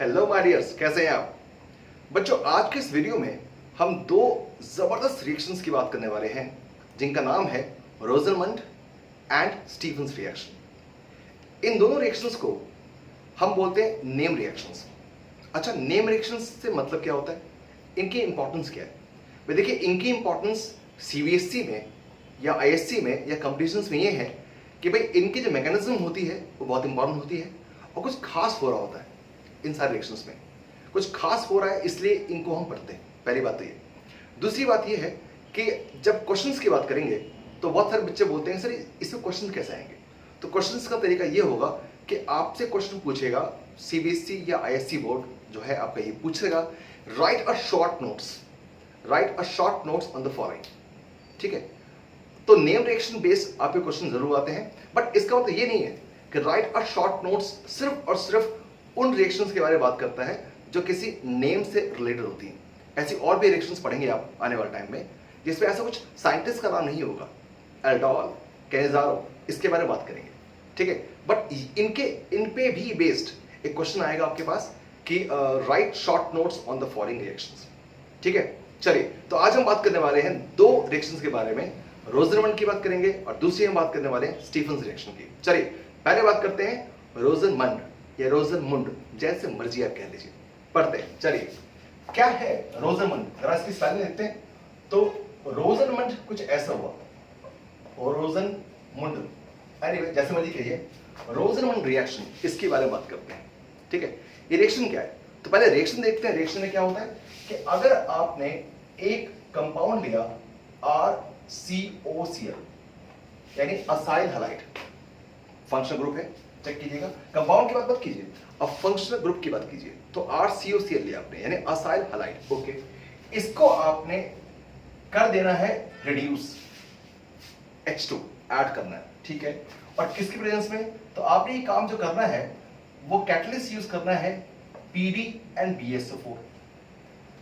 Hello my dears, कैसे हैं आप बच्चों। आज के इस वीडियो में हम दो जबरदस्त रिएक्शंस की बात करने वाले हैं जिनका नाम है रोजरमंड एंड स्टीफंस रिएक्शन। इन दोनों रिएक्शंस को हम बोलते हैं नेम रिएक्शंस। अच्छा, नेम रिएक्शंस से मतलब क्या होता है, इनकी इंपॉर्टेंस क्या है? वे देखिए, इनकी इंपॉर्टेंस सीबीएसई में या आईएससी में या कंपटीशंस में ये है कि भाई इनकी जो मैकेनिज्म होती है वो बहुत इंपॉर्टेंट होती है और कुछ खास हो रहा होता है। इन सारे रिएक्शंस में कुछ खास हो रहा है, इसलिए इनको हम पढ़ते हैं। पहली बात तो ये। दूसरी बात ये है कि जब क्वेश्चंस की बात करेंगे तो बहुत सारे बच्चे बोलते हैं सर इसमें क्वेश्चन कैसे आएंगे। तो क्वेश्चंस का तरीका ये होगा कि आपसे क्वेश्चन पूछेगा सीबीएसई या आईएससी बोर्ड जो है आपका ये पूछेगा, right a short notes on the following. ठीक है, तो नेम रिएक्शन बेस्ड आपके क्वेश्चन जरूर आते हैं, बट इसका मतलब ये नहीं है कि राइट अ शॉर्ट नोट्स सिर्फ और सिर्फ उन रिएक्शंस के बारे में बात करता है जो किसी नेम से रिलेटेड होती हैं। ऐसी और भी रिएक्शंस पढ़ेंगे आप आने वाले टाइम में जिसमें ऐसा कुछ साइंटिस्ट का नाम नहीं होगा, एल्डोल, कैनेजारो, इसके बारे में बात करेंगे। ठीक है, बट इन पे भी बेस्ड एक क्वेश्चन आएगा आपके पास कि right short notes on the following reactions. ठीक है, चलिए तो आज हम बात करने वाले हैं दो रिएक्शंस के बारे में। रोजरमंड की बात करेंगे और दूसरी हम बात करने वाले हैं स्टीफंस रिएक्शन की। चलिए पहले बात करते हैं रोजरमंड या रोजरमुंड, जैसे मर्जी आप कह लीजिए। पढ़ते हैं, चलिए क्या है रोजरमंड, जरा इसकी स्पेलिंग देखते हैं। तो रोजरमंड कुछ ऐसा हुआ, और रोजरमुंड एनीवे जैसे मर्जी कहिए। रोजरमंड रिएक्शन, इसके बारे में बात करते हैं। ठीक है, ये रिएक्शन क्या है? तो पहले रिएक्शन देखते हैं। रिएक्शन में क्या होता है कि अगर आपने एक कंपाउंड लिया RCOCl यानी असाइल हैलाइड, फंक्शनल ग्रुप है, चेक कीजिएगा। कंपाउंड की बात मत कीजिए, अब फंक्शनल ग्रुप की बात कीजिए। तो RCOCl लिया आपने यानी असाइल हैलाइड। ओके, इसको आपने कर देना है रिड्यूस, H2 ऐड करना है। ठीक है, और किसकी प्रेजेंस में? तो आपने ये काम जो करना है वो कैटलिस्ट यूज करना है PDNBSO4।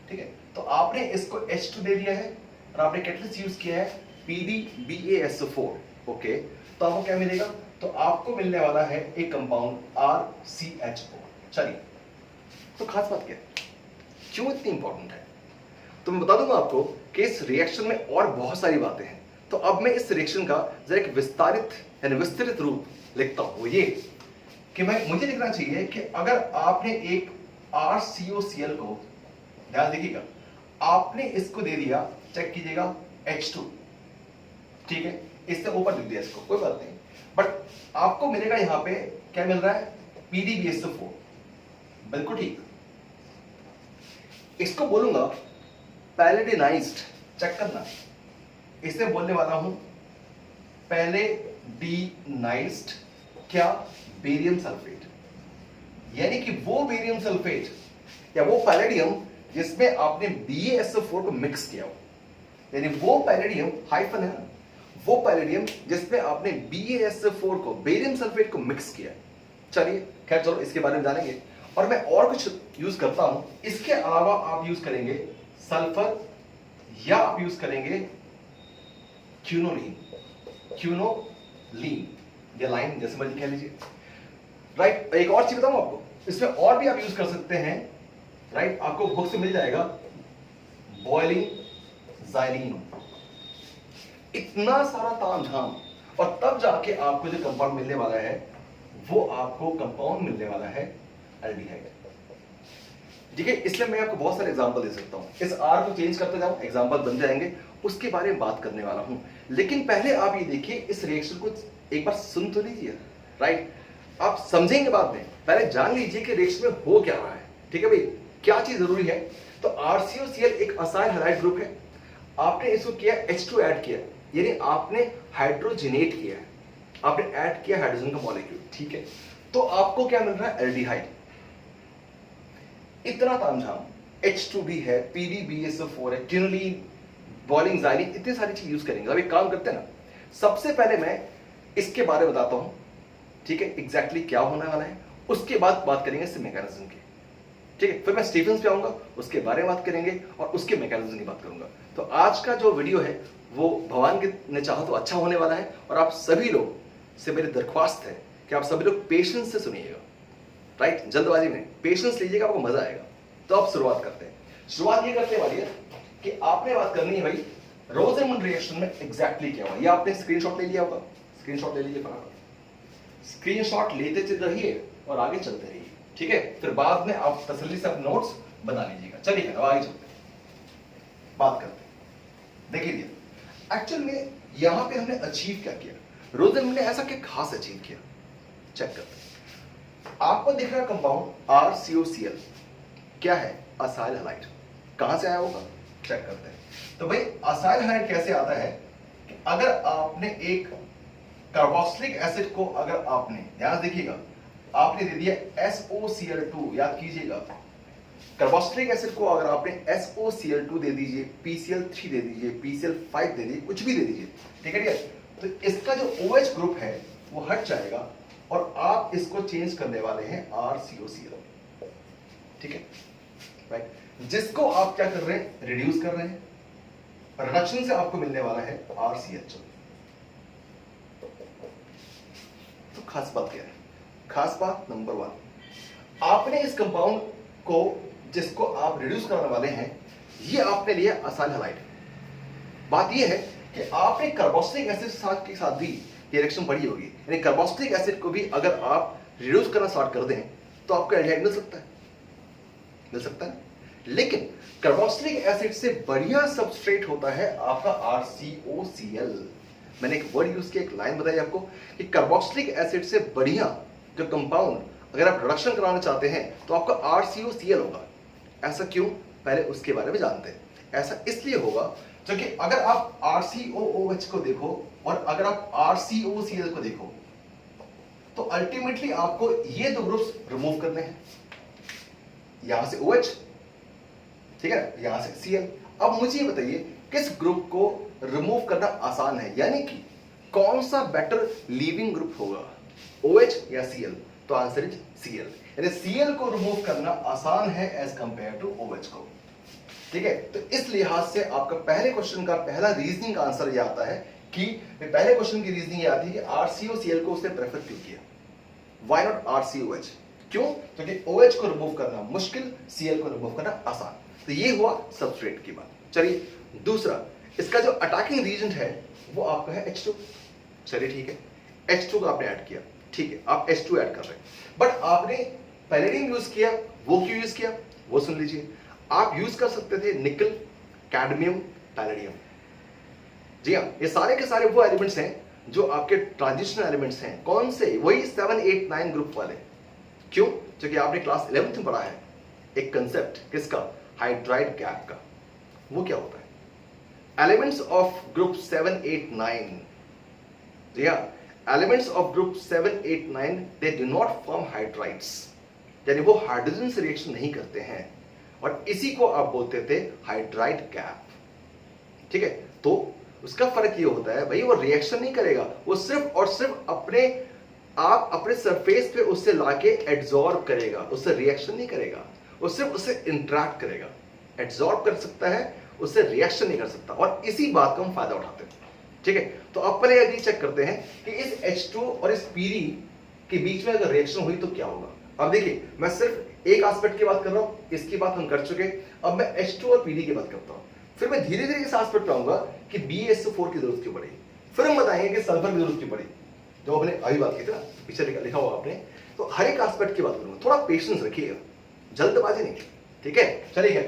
ठीक है, तो आपने इसको H2 दे दिया है और आपने कैटलिस्ट यूज किया है PDBASO4। ओके, तो आपको क्या मिलेगा? तो आपको मिलने वाला है एक कंपाउंड RCHO। चलिए, तो खास बात क्या है, क्यों इतनी इंपॉर्टेंट है? तो मैं बता दूंगा आपको कि इस रिएक्शन में और बहुत सारी बातें हैं। तो अब मैं इस रिएक्शन का जरा एक विस्तृत रूप लिखता हूं। ये कि मुझे लिखना चाहिए कि अगर आपने एक RCOCl को, ध्यान देखिएगा, आपने इसको दे दिया, चेक कीजिएगा, H2। ठीक है, इससे ऊपर लिख दिया इसको, कोई बात नहीं, बट आपको मिलेगा यहां पे क्या मिल रहा है? PDBSO4। बिल्कुल ठीक। इसको बोलूंगा पैलेडिनाइज्ड, चेक करना, इसे बोलने वाला हूं पैलेडिनाइज्ड क्या? Barium sulphate. यानी कि वो बेरियम सल्फेट या वो पैलेडियम जिसमें आपने BaSO4 को मिक्स किया हो, यानी वो पैलेडियम, हाइफन है ना, वो पैलेडियम जिसमें आपने BaSO4 को, बेरियम सल्फेट को मिक्स किया। चलिए खैर, चलो इसके बारे में जानेंगे। और मैं और कुछ यूज करता हूं, इसके अलावा आप यूज करेंगे सल्फर या आप यूज करेंगे क्यूनोलीन या लाइन, जैसे मर्जी कह लीजिए। राइट, एक और चीज बताऊं आपको, इसमें और भी आप यूज कर सकते हैं। राइट, आपको बुक से मिल जाएगा बॉइलिंग ज़ाइलीन। इतना सारा तामझाम और तब जाके आपको जो कंपाउंड मिलने वाला है वो आपको कंपाउंड मिलने वाला है एल्डिहाइड। ठीक है, इसलिए मैं आपको बहुत सारे एग्जांपल दे सकता हूं। इस R को चेंज करते जाओ, एग्जांपल बन जाएंगे, उसके बारे में बात करने वाला हूं। लेकिन पहले आप ये देखिए, इस रिएक्शन को एक बार सुन तो लीजिए। राइट, आप समझेंगे बाद में, पहले जान लीजिए कि रिएक्शन में हो क्या रहा है। ठीक है भाई, क्या चीज जरूरी है? तो RCOCl एक असाइल हैलाइड ग्रुप है, आपने इसको किया H2 ऐड किया, यानी आपने हाइड्रोजनेट किया है, आपने ऐड किया हाइड्रोजन का मॉलिक्यूल। ठीक है, तो आपको क्या मिल रहा है? एल्डिहाइड। इतना तामझाम, H2 भी है, PDBSO4 है, क्यूनोलीन, बॉइलिंग ज़ाइलीन, इतनी सारी चीज यूज करेंगे। अब एक काम करते हैं ना, सबसे पहले मैं इसके बारे में बताता हूं। ठीक है, एग्जैक्टली क्या होने वाला है, उसके बाद बात करेंगे इससे मैकेनिज्म की। ठीक है, फिर मैं स्टीफंस पे आऊंगा, उसके बारे में बात करेंगे और उसके मैकेनिज्म की बात करूंगा। तो आज का जो वीडियो है वो भगवान ने चाहा तो अच्छा होने वाला है, और आप सभी लोग से मेरी दरख्वास्त है कि आप सभी लोग पेशेंस से सुनिएगा। राइट, जल्दबाजी में, पेशेंस लीजिएगा, आपको मजा आएगा। तो अब शुरुआत करते हैं। शुरुआत ये करने वाली है कि आपने बात करनी है भाई रोजरमंड रिएक्शन में एग्जैक्टली क्या हुआ। ये आपने स्क्रीनशॉट ले लिया होगा, स्क्रीनशॉट ले लीजिए फटाफट, स्क्रीनशॉट लेते चल रहिए और आगे चलते रहिए, ठीक है। फिर बाद में आप तसल्ली से अपने नोट्स बना लीजिएगा। चलिए अब आगे चलते हैं, बात करते हैं। देखिए एक्चुअल में यहां पे हमने अचीव क्या किया, रोजरमंड ने ऐसा क्या खास अचीव किया, चेक करते हैं। आपको दिख रहा है कंपाउंड RCOCl, क्या है, असाइल हैलाइड। कहां से आया होगा, चेक करते हैं। तो भाई असाइल हैलाइड कैसे आता है कि अगर आपने एक कार्बोक्सिलिक एसिड को, अगर आपने ध्यान देखिएगा, आपने दे दिया SOCl2, याद कीजिएगा, कार्बोक्सिलिक एसिड को अगर आपने SOCl2 दे दीजिए, PCl3 दे दीजिए, PCl5 दे दीजिए, कुछ भी दे दीजिए, ठीक है, तो इसका जो OH ग्रुप है वो हट जाएगा और आप इसको चेंज करने वाले हैं RCOCl, ठीक है, राइट, जिसको आप क्या कर रहे हैं, रिड्यूस कर रहे हैं। रिडक्शन से आपको मिलने वाला है RCHO। तो खास बात क्या है, खास बात नंबर 1, आपने इस कंपाउंड को जिसको आप रिड्यूस करने वाले हैं, ये आपने लिया असाइल हैलाइड। बात ये है कि आपने कार्बोक्सिलिक एसिड के साथ भी ये रिएक्शन पढ़ी होगी, यानी कार्बोक्सिलिक एसिड को भी अगर आप रिड्यूस करना स्टार्ट कर दें तो आपको एल्डिहाइड मिल सकता है, मिल सकता है। लेकिन कार्बोक्सिलिक एसिड से बढ़िया सबस्ट्रेट होता है आपका RCOCl। मैंने एक वर्ड यूज किया, एक लाइन बताई आपको कि कार्बोक्सिलिक एसिड से बढ़िया जो कंपाउंड अगर आप रिडक्शन कराना चाहते हैं तो आपका RCOCl होगा। ऐसा क्यों, पहले उसके बारे में जानते हैं। ऐसा इसलिए होगा क्योंकि अगर आप RCOOH को देखो और अगर आप RCOCl को देखो तो अल्टीमेटली आपको ये दो ग्रुप्स रिमूव करने हैं, यहां से OH, ठीक है, यहां से Cl। अब मुझे ये बताइए किस ग्रुप को रिमूव करना आसान है, यानी कि कौन सा बेटर लीविंग ग्रुप होगा, OH या Cl? तो आंसर इज Cl, यानी Cl को रिमूव करना आसान है एज कंपेयर टू OH को, ठीक है। तो इस लिहाज से आपका पहले क्वेश्चन का पहला रीजनिंग का आंसर यह आता है कि पहले क्वेश्चन की रीजनिंग यह आती है कि RCOCl को उसने प्रेफर क्यों किया, व्हाई नॉट RCOH, क्यों, क्योंकि OH को रिमूव करना मुश्किल, Cl को रिमूव करना आसान। तो ये हुआ सबस्ट्रेट की बात। चलिए दूसरा, इसका जो अटैकिंग रीजन है वो आपका है H2। चलिए ठीक है, H2 को आपने ऐड किया, ठीक है, आप H2 ऐड कर रहे हैं, बट आपने पैलेडियम यूज किया, वो क्यों यूज किया वो सुन लीजिए। आप यूज कर सकते थे निकल, कैडमियम, पैलेडियम। जी हाँ, ये सारे के सारे वो एलिमेंट्स हैं जो आपके ट्रांजिशनल एलिमेंट्स हैं। कौन से, वही 7, 8, 9 ग्रुप वाले। क्यों, क्योंकि आपने क्लास 11th में पढ़ा है एक कंसेप्ट किसका, हाइड्राइड गैप का। वो क्या होता है, एलिमेंट्स ऑफ ग्रुप 7, 8, 9, जी हाँ, elements of group 7, 8, 9 they do not form hydrides, यानी वो हाइड्रोजन से रिएक्शन नहीं करते हैं, और इसी को आप बोलते थे हाइड्राइड गैप, ठीक है। तो उसका फर्क ये होता है भाई, वो रिएक्शन नहीं करेगा, वो सिर्फ और सिर्फ अपने सरफेस पे उससे लाके एड्सॉर्ब करेगा, उससे रिएक्शन नहीं करेगा, वो सिर्फ उससे इंटरैक्ट करेगा, एड्सॉर्ब कर सकता है, उससे रिएक्शन नहीं कर सकता, और इसी बात का हम फायदा उठाते हैं, ठीक है। तो अब पहले अभी चेक करते हैं कि इस H2 और इस PD के बीच में अगर रिएक्शन हुई तो क्या होगा। अब देखिए, मैं सिर्फ एक एस्पेक्ट की बात कर रहा हूं, इसकी बात हम कर चुके, अब मैं H2 और PD की बात करता हूं, फिर मैं धीरे धीरे इस एस्पेक्ट पे आऊंगा कि BaSO4 की जरूरत क्यों पड़ी, फिर हम बताएंगे कि सल्फर की जरूरत क्यों पड़ी, जो हमने अभी बात की थी ना, पीछे लिखा हुआ आपने। तो हर एक एस्पेक्ट की बात करूंगा, थोड़ा पेशेंस रखिएगा, जल्दबाजी नहीं, ठीक है। चलिए,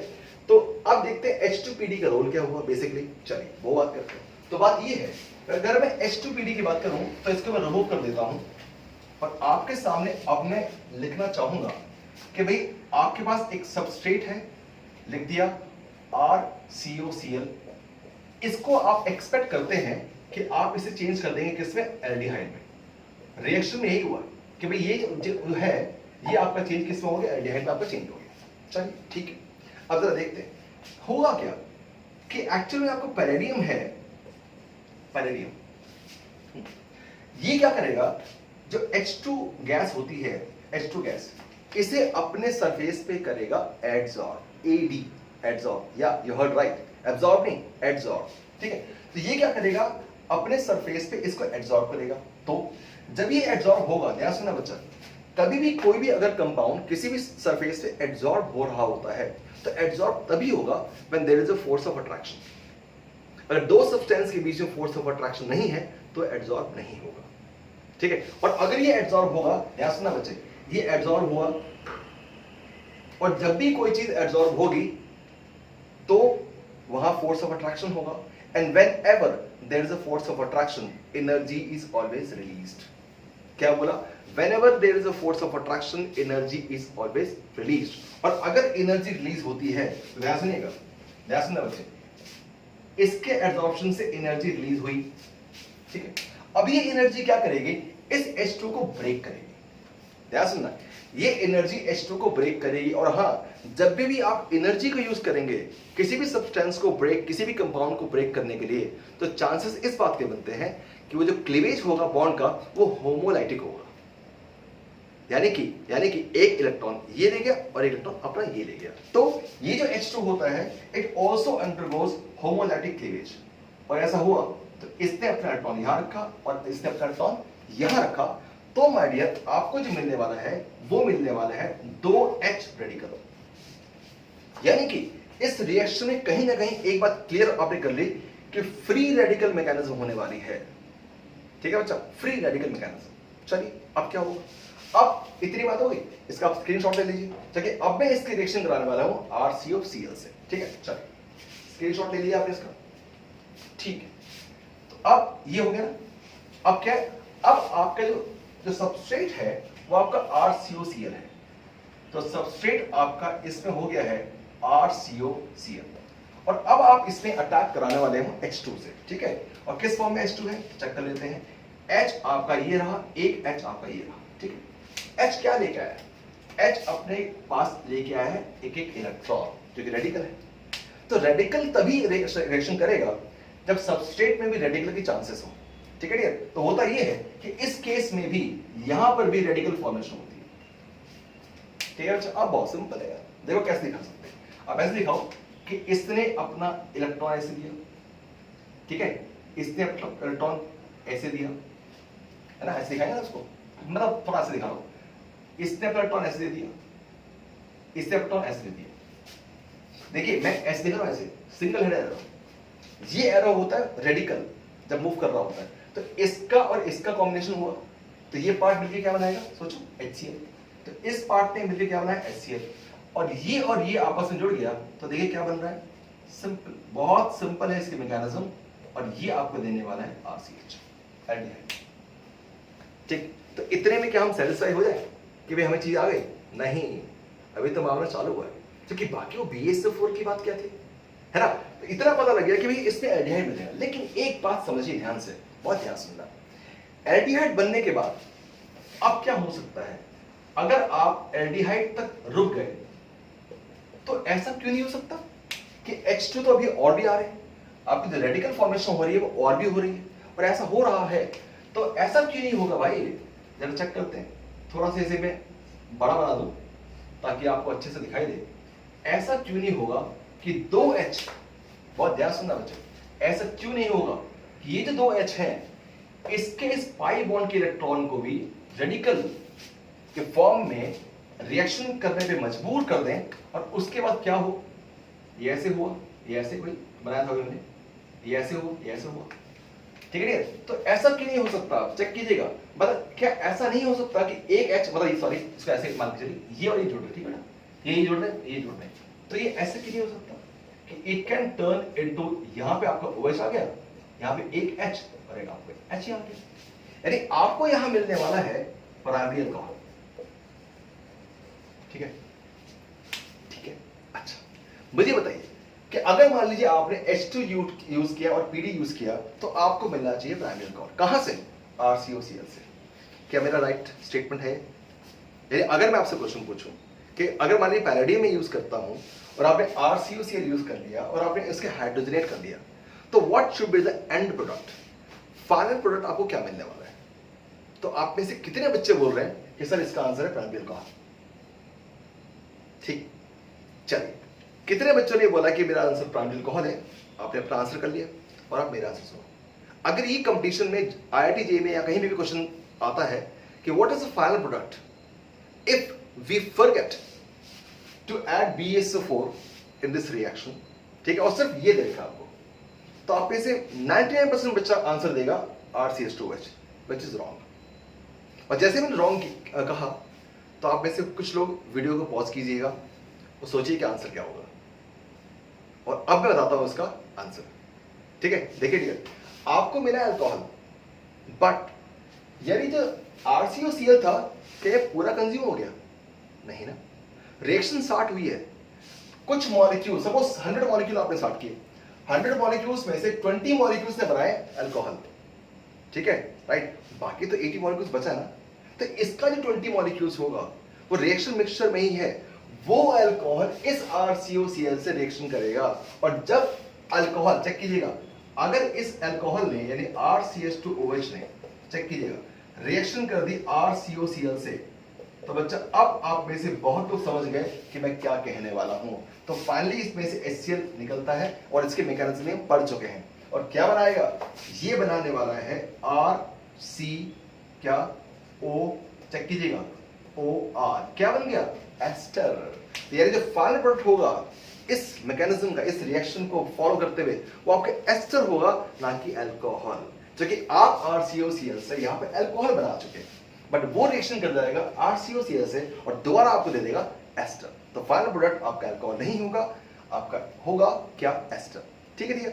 तो अब देखते हैं H2PD का रोल क्या हुआ बेसिकली। चलिए वो बात करते हैं। तो बात ये है, अगर मैं H2PD की बात करूं तो इसको मैं रिमूव कर देता हूं, और आपके सामने अब मैं लिखना चाहूंगा कि भाई आपके पास एक सबस्ट्रेट है, लिख दिया RCOCl। इसको आप एक्सपेक्ट करते हैं कि आप इसे चेंज कर देंगे किसमें, एल्डिहाइड में। रिएक्शन में यही हुआ कि भाई ये जो है ये आपका चेंज किसमें हो गया, एल्डिहाइड में आपका चेंज हो गया। चलिए ठीक है, अब जरा देखते हैं हुआ क्या कि एक्चुअली आपको पैलेडियम है, पैलेडियम ये क्या करेगा, जो H2 गैस होती है, H2 गैस, इसे अपने सरफेस पे करेगा एड्सॉर्ब, एड्सॉर्ब, या यू हर्ड राइट, एब्सॉर्ब नहीं, एड्सॉर्ब, ठीक है। तो ये क्या करेगा, अपने सरफेस पे इसको एड्सॉर्ब करेगा। तो जब ये एड्सॉर्ब होगा, ध्यान सुनना बच्चा, कभी भी कोई भी अगर कंपाउंड किसी भी सरफेस पे एड्सॉर्ब हो रहा होता है तो एड्सॉर्ब तभी होगा when there is a force of attraction. अगर दो सब्सटेंस के बीच में फोर्स ऑफ अट्रैक्शन नहीं है तो एड्सॉर्ब नहीं होगा, ठीक है। और अगर ये एड्सॉर्ब होगा, ध्यान सुनना बच्चे, ये एड्सॉर्ब हुआ, और जब भी कोई चीज एड्सॉर्ब होगी तो वहां फोर्स ऑफ अट्रैक्शन होगा, and whenever there is a force of attraction energy is always released. क्या बोला? whenever there is a force of attraction energy is always released। और अगर एनर्जी रिलीज होती है तो ध्यान सुनिएगा, ध्यान सुनना बच्चे, इसके एब्जॉर्प्शन से एनर्जी रिलीज हुई, ठीक है। अब ये एनर्जी क्या करेगी? इस H2 को ब्रेक करेगी, ध्यान सुनना, ये एनर्जी H2 को ब्रेक करेगी। और हाँ, जब भी आप एनर्जी को यूज करेंगे किसी भी सब्सटेंस को ब्रेक, किसी भी कंपाउंड को ब्रेक करने के लिए, तो चांसेस इस बात के बनते हैं कि वो जो क्लीवेज होगा बॉन्ड का वो होमोलाइटिक होगा, यानी कि एक इलेक्ट्रॉन ये ले गया और एक इलेक्ट्रॉन अपना ये ले गया। तो ये जो H2 होता है it also undergoes homolytic cleavage. और ऐसा हुआ तो इसने अपना इलेक्ट्रॉन यहां रखा और इसने अपना इलेक्ट्रॉन यहां रखा, तो माय डियर आपको जो मिलने वाला है वो मिलने वाला है 2H रेडिकल। यानी कि इस रिएक्शन में कहीं ना कहीं एक बात क्लियर आपने कर ली कि फ्री रेडिकल मैकेनिज्म होने वाली है, ठीक है बच्चा, फ्री रेडिकल मैकेनिज्म। चलिए अब क्या होगा? अब इतनी बात हो गई, इसका आप स्क्रीनशॉट ले लीजिए। चलिए अब मैं इसकी रिएक्शन कराने वाला हूं RCOCl से, ठीक है। चलिए स्क्रीनशॉट ले लिया आपने इसका, ठीक है। तो अब ये हो गया ना। अब क्या है? अब आपका जो सबस्ट्रेट है वो आपका RCOCl है, तो सबस्ट्रेट आपका इसमें हो गया है RCOCl, और अब आप इसमें अटैक कराने वाले हैं H2 से, ठीक है। और किस फॉर्म में H2 है चेक कर लेते हैं। H आपका ये रहा, एक H आपका ये रहा, ठीक है। H क्या लेके आया? H अपने पास लेके आया है एक इलेक्ट्रॉन जो कि रेडिकल है। तो रेडिकल तभी रिएक्शन करेगा जब सबस्ट्रेट में भी रेडिकल की चांसेस हो, ठीक है डियर। तो होता ये है कि इस केस में भी यहां पर भी रेडिकल फॉर्मेशन होती है, ठीक है। अच्छा अब बहुत सिंपल है यार, देखो कैसे दिखा सकते हैं। अब ऐसे दिखाओ कि इसने अपना इलेक्ट्रॉन ऐसे दिया, ठीक है, इसने अपना इलेक्ट्रॉन ऐसे दिया, है ना, ऐसे दिखाएंगे ना उसको, मतलब थोड़ा ऐसे दिखा लो। इसने अपना इलेक्ट्रॉन ऐसे दे दिया, इसने इलेक्ट्रॉन ऐसे दे दिया। देखिए मैं ऐसे दिखा रहा हूं, ऐसे सिंगल हेड एरो, ये एरो होता है रेडिकल जब मूव कर रहा होता है। तो इसका और इसका कॉम्बिनेशन हुआ तो ये पार्ट मिलके क्या बनाएगा? सोचो HCl। तो इस पार्ट ने मिलके क्या बनाया? HCl। और ये आपस में जुड़ गया तो देखिए क्या बन रहा है? सिंपल, बहुत सिंपल है इसकी मैकेनिज्म, और ये आपको देने वाला है RCH एल्डिहाइड, ठीक। तो इतने में क्या हम सेटिस्फाई हो जाए कि भाई हमें चीज आ गई? नहीं, अभी तो मामला चालू हुआ है, क्योंकि बाकी वो BSO4 की बात क्या थी, है ना। तो इतना पता लग गया कि भाई इसमें एल्डिहाइड मिलेगा। लेकिन एक बात समझिए ध्यान से, बहुत ध्यान सुनना, एल्डिहाइड बनने के बाद अब क्या हो सकता है? अगर आप एल्डिहाइड तक रुक गए तो ऐसा क्यों नहीं हो सकता कि H2 तो अभी और भी आ रहे हैं, आपकी जो रेडिकल फॉर्मेशन हो रही है वो और भी हो रही है, और ऐसा हो रहा है तो ऐसा क्यों नहीं होगा भाई? जरा चेक करते हैं, थोड़ा सा इसे मैं बड़ा बना दूं ताकि आपको अच्छे से दिखाई दे। ऐसा क्यों नहीं होगा कि 2H, बहुत ध्यान सुनना बच्चों, ऐसा क्यों नहीं होगा कि ये जो 2H है इसके इस पाई बॉन्ड के इलेक्ट्रॉन को भी रेडिकल के फॉर्म में रिएक्शन करने पे मजबूर कर दें, और उसके बाद क्या हो? ये ऐसे हुआ, ये ऐसे कोई बनाया था उन्होंने, ये ऐसे हुआ, ये ऐसे हुआ, ठीक है। तो ऐसा क्यों नहीं हो सकता? चेक कीजिएगा, मतलब क्या ऐसा नहीं हो सकता कि एक H, मतलब सॉरी इसको ऐसे मान के चलिए, ये और ये जोड़ रहे, ठीक है ना, ये जोड़ रहे, ये जोड़ रहे, तो ये ऐसे क्यों नहीं हो सकता कि इट कैन टर्न इनटू, यहां पे आपका OH आ गया, यहां पे एक H और एक आपको H आ गया, यानी आपको यहां मिलने वाला है प्राइमरी अल्कोहल, ठीक है, ठीक है। अच्छा मुझे बताइए कि अगर मान लीजिए आपने H2 यूज किया और PD यूज किया तो आपको मिलना चाहिए प्राइमरी अल्कोहल, कहां से? RCOCl से। क्या मेरा राइट स्टेटमेंट है? यानी अगर मैं आपसे क्वेश्चन पूछूं कि अगर मान लीजिए पैलेडियम में यूज करता हूं और आपने RCOCl यूज कर लिया और आपने इसके हाइड्रोजनेट कर दिया, तो what should be the end product? Final product आपको क्या मिलने वाला है? तो आप में से कितने बच्चे बोल रहे हैं कि सर इसका आंसर है प्राइमरी अल्कोहल? ठीक, चलिए कितने बच्चों ने बोला कि मेरा आंसर प्राइमरी अल्कोहल है? आपने अपना आंसर कर लिया, और आप मेरा आंसर सुनो। अगर ये कंपटीशन में IIT JEE में या कहीं भी क्वेश्चन आता है कि what is the final product, if we forget to add BeSO4 in this reaction, ठीक है, और सिर्फ ये देखा आपको, तो आप में से 99% बच्चा आंसर देगा RCH2OH, which is wrong। और जैसे मैंने रॉन्ग कहा, तो आप में से कुछ लोग वीडियो को पॉज कीजिएगा और सोचिए कि आंसर क्या होगा, और अब मैं बताता हूं उसका आंसर। ठीक है, देखिए डियर, आपको मिला अल्कोहल, बट यानी जो RCOCl था, क्या ये पूरा कंज्यूम हो गया? नहीं ना, रिएक्शन स्टार्ट हुई है, कुछ मॉलिक्यूल, सपोज 100 मॉलिक्यूल आपने स्टार्ट किए, 100 मॉलिक्यूल्स में से 20 मॉलिक्यूल्स ने बनाए अल्कोहल, ठीक है, राइट, बाकी तो 80 मॉलिक्यूल्स बचा ना, तो इसका जो 20 मॉलिक्यूल्स होगा वो रिएक्शन मिक्सचर में ही है, वो अल्कोहल इस RCOCl से रिएक्शन करेगा, और जब अल्कोहल, चेक कीजिएगा, अगर इस अल्कोहल ने यानी RCH2OH ने, चेक कीजिएगा, रिएक्शन कर दी RCOCl से, तो बच्चा अब आप में से बहुत लोग समझ गए कि मैं क्या कहने वाला हूं। तो फाइनली इसमें से HCl निकलता है और इसके मैकेनिज्म में पढ़ चुके हैं, और क्या बनाएगा, ये बनाने वाला है RC क्या O, चेक कीजिएगा, OR, क्या बन गया, एस्टर। तो यानी जो फाइनल प्रोडक्ट होगा इस मैकेनिज्म का, इस रिएक्शन को फॉलो करते हुए, वो आपके एस्टर होगा, ना कि अल्कोहल, जो कि आप RCOCl से यहाँ पे अल्कोहल बना चुके हैं, बट वो रिएक्शन कर जाएगा RCOCl से और दोबारा आपको दे देगा एस्टर। तो फाइनल प्रोडक्ट आपका अल्कोहल नहीं होगा, आपका होगा क्या, एस्टर। ठीक है भैया,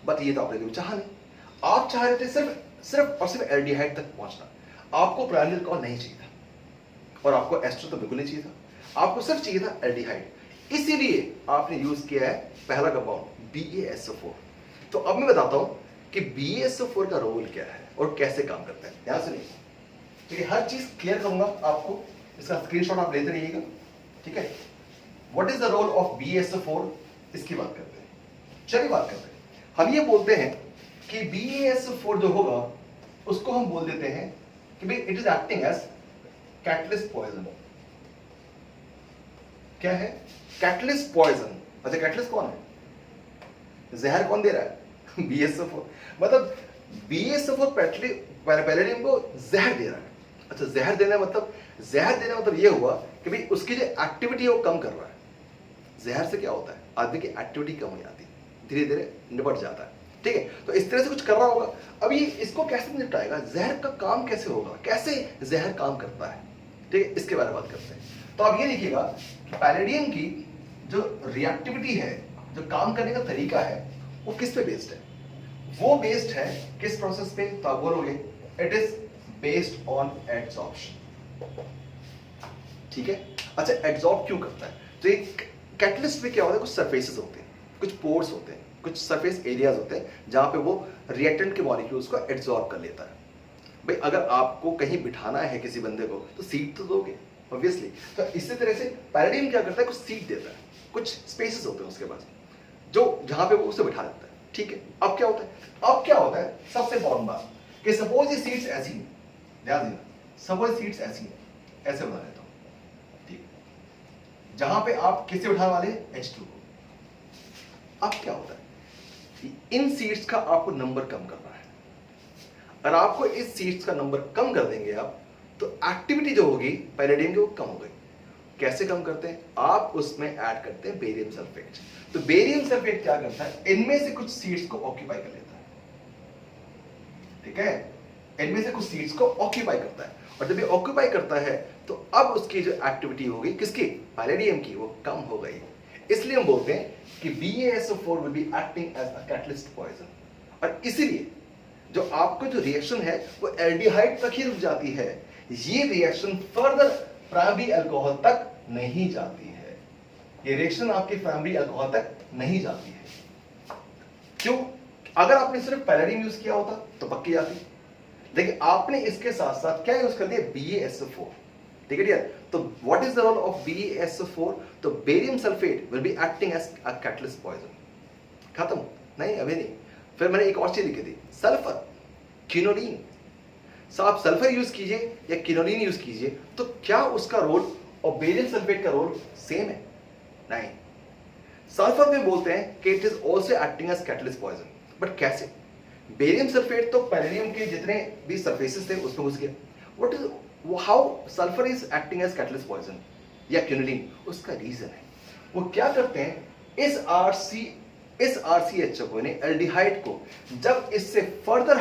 बट ये तो आपने कभी चाहा नहीं, आप चाह रहे थे सिर्फ और सिर्फ एल्डिहाइड तक पहुंचना, आपको प्राइमरी अल्कोहल नहीं चाहिए था, और आपको एस्टर तो बिल्कुल नहीं चाहिए था, आपको सिर्फ चाहिए था एल्डिहाइड, इसीलिए आपने यूज किया है पहला कंपाउंड BeSO4। तो अब मैं बताता हूं कि BeSO4 का रोल क्या है और कैसे काम करता है, ध्यान सुनिए, ठीक है, हर चीज क्लियर करूंगा आपको, इसका स्क्रीनशॉट आप लेते रहिएगा, ठीक है। What is the role of BeSO4, इसकी बात करते हैं, चलिए बात करते हैं। हम ये बोलते हैं कि BeSO4 जो होगा उसको हम बोल देते हैं कि भाई it is acting as catalyst poison. क्या है, कैटलिस्ट पॉइजन। अच्छा, कैटलिस्ट कौन है, जहर कौन दे रहा है BeSO4, मतलब BeSO4 पैलेडियम को जहर दे रहा है। अच्छा, जहर देना मतलब ये हुआ कि भाई उसकी जो एक्टिविटी है वो कम कर रहा है। जहर से क्या होता है, आदमी की एक्टिविटी कम हो जाती है, धीरे धीरे निपट जाता है, ठीक है, तो इस तरह से कुछ कर रहा होगा। अब ये इसको कैसे निपटाएगा, जहर का काम कैसे होगा, कैसे जहर काम करता है, ठीक है, इसके बारे में बात करते हैं। तो आप ये देखिएगा कि पैलेडियम की जो रिएक्टिविटी है, जो काम करने का तरीका है, वो किस पे बेस्ड है, वो बेस्ड है किस प्रोसेस पे, तो आप बोलोगे it is based on adsorption, ठीक है। अच्छा, एड्सॉर्ब क्यों करता है, तो एक कैटलिस्ट में क्या होता है, कुछ सरफेसेस होते हैं, कुछ पोर्स होते हैं, कुछ सरफेस एरियाज होते हैं जहां पे वो रिएक्टेंट के मॉलिक्यूल्स को एड्सॉर्ब कर लेता है। भाई अगर आपको कहीं बिठाना है किसी बंदे को, तो सीट तो दोगे ऑब्वियसली, तो इसी तरह से पैलेडियम क्या करता है, कुछ सीट देता है, कुछ स्पेसेस होते हैं उसके पास जो जहां पे वो उसे बिठा देता है, ठीक है। अब क्या होता है, सबसे इंपॉर्टेंट बात कि सपोज ये सीट्स ऐसी हैं, ध्यान देना, सपोज सीट्स ऐसी हैं, ऐसे बना लेता हूं, ठीक, जहां पे आप किससे बिठाने वाले, H2 को। अब क्या होता है, इन सीट्स का आपको नंबर कम करना है, अगर आपको इस सीट्स का नंबर कम कर देंगे आप, तो एक्टिविटी जो होगी पैलेडियम की वो कम हो गई। कैसे कम करते हैं, आप उसमें ऐड करते हैं बेरियम सल्फेट। तो बेरियम सल्फेट क्या करता है, इनमें से कुछ सीट्स को ऑक्यूपाई कर लेता है, ठीक है, इनमें से कुछ सीट्स को ऑक्यूपाई करता है, और जब ये ऑक्यूपाई करता है तो अब उसकी जो एक्टिविटी होगी किसकी, पैलेडियम की, वो कम हो गई। इसलिए हम बोलते हैं कि BeSO4 will be acting as a catalyst poison, और इसीलिए जो आपको जो रिएक्शन है वो एल्डिहाइड तक ही रुक जाती है, ये रिएक्शन फर्दर प्राइमरी अल्कोहल तक नहीं जाती है, ये रिएक्शन आपकी प्राइमरी अल्कोहल तक नहीं जाती है। क्यों, अगर आपने सिर्फ पैलेडियम यूज किया होता तो पक्की जाती, लेकिन आपने इसके साथ साथ क्या यूज कर दिया, BeSO4, ठीक है डियर। तो what is the role of BeSO4, तो barium sulphate will be acting as a catalyst poison. खत्म, नहीं अभी नहीं, फिर मैंने एक और चीज लिखी थी, सल्फर, किनोलिन। आप सल्फर यूज कीजिए या किनोलिन यूज कीजिए, तो क्या उसका रोल और बेरियम सल्फेट का रोल सेम है, नहीं। सल्फर में बोलते हैं कि it is also acting as catalyst poison, but कैसे, बेरियम सल्फेट तो पैलेडियम के जितने भी सरफेसेस थे उसमें घुस गया, how sulphur is acting as catalyst poison या क्यूनिलीन, उसका रीजन है वो क्या करते हैं, इस RCHO को यानी एल्डिहाइड को जब इससे फर्दर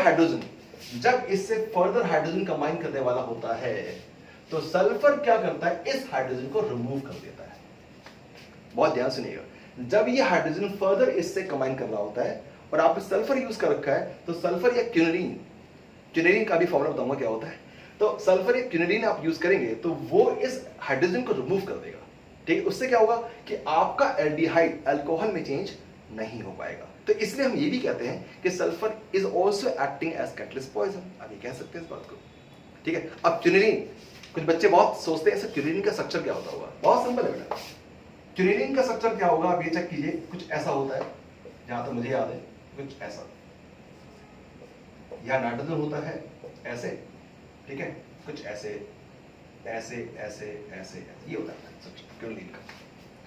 हाइड्रोजन कंबाइन करने वाला होता है तो सल्फर क्या करता है, इस हाइड्रोजन को रिमूव कर देता है। बहुत ध्यान सुनिएगा, जब ये हाइड्रोजन फर्दर इससे कंबाइन कर रहा होता है और आपने सल्फर यूज कर रखा है तो सल्फर या क्यूनिलीन का भी फॉर्मूला बताऊंगा क्या होता है, तो सल्फर या क्यूनिलीन आप यूज करेंगे तो वो इस हाइड्रोजन को रिमूव कर देगा। ठीक है, उससे क्या होगा कि आपका एल्डिहाइड अल्कोहल में चेंज नहीं हो पाएगा। तो इसलिए हम ये भी कहते हैं कि sulphur is also acting as catalyst poison, आप ये कह सकते हैं इस बात को। ठीक है, अब क्यूनिलीन, कुछ बच्चे बहुत सोचते हैं क्यूनिलीन का स्ट्रक्चर क्या होता होगा, बहुत सिंपल है बेटा। क्यूनिलीन का स्ट्रक्चर क्या होगा, आप ये चेक कीजिए, कुछ ऐसा होता है, जहां तक मुझे याद है कुछ ऐसा, यहां नाइट्रोजन होता है ऐसे, ठीक है, कुछ ऐसे ऐसे ऐसे ऐसे, ये होता है क्यूनिलीन का।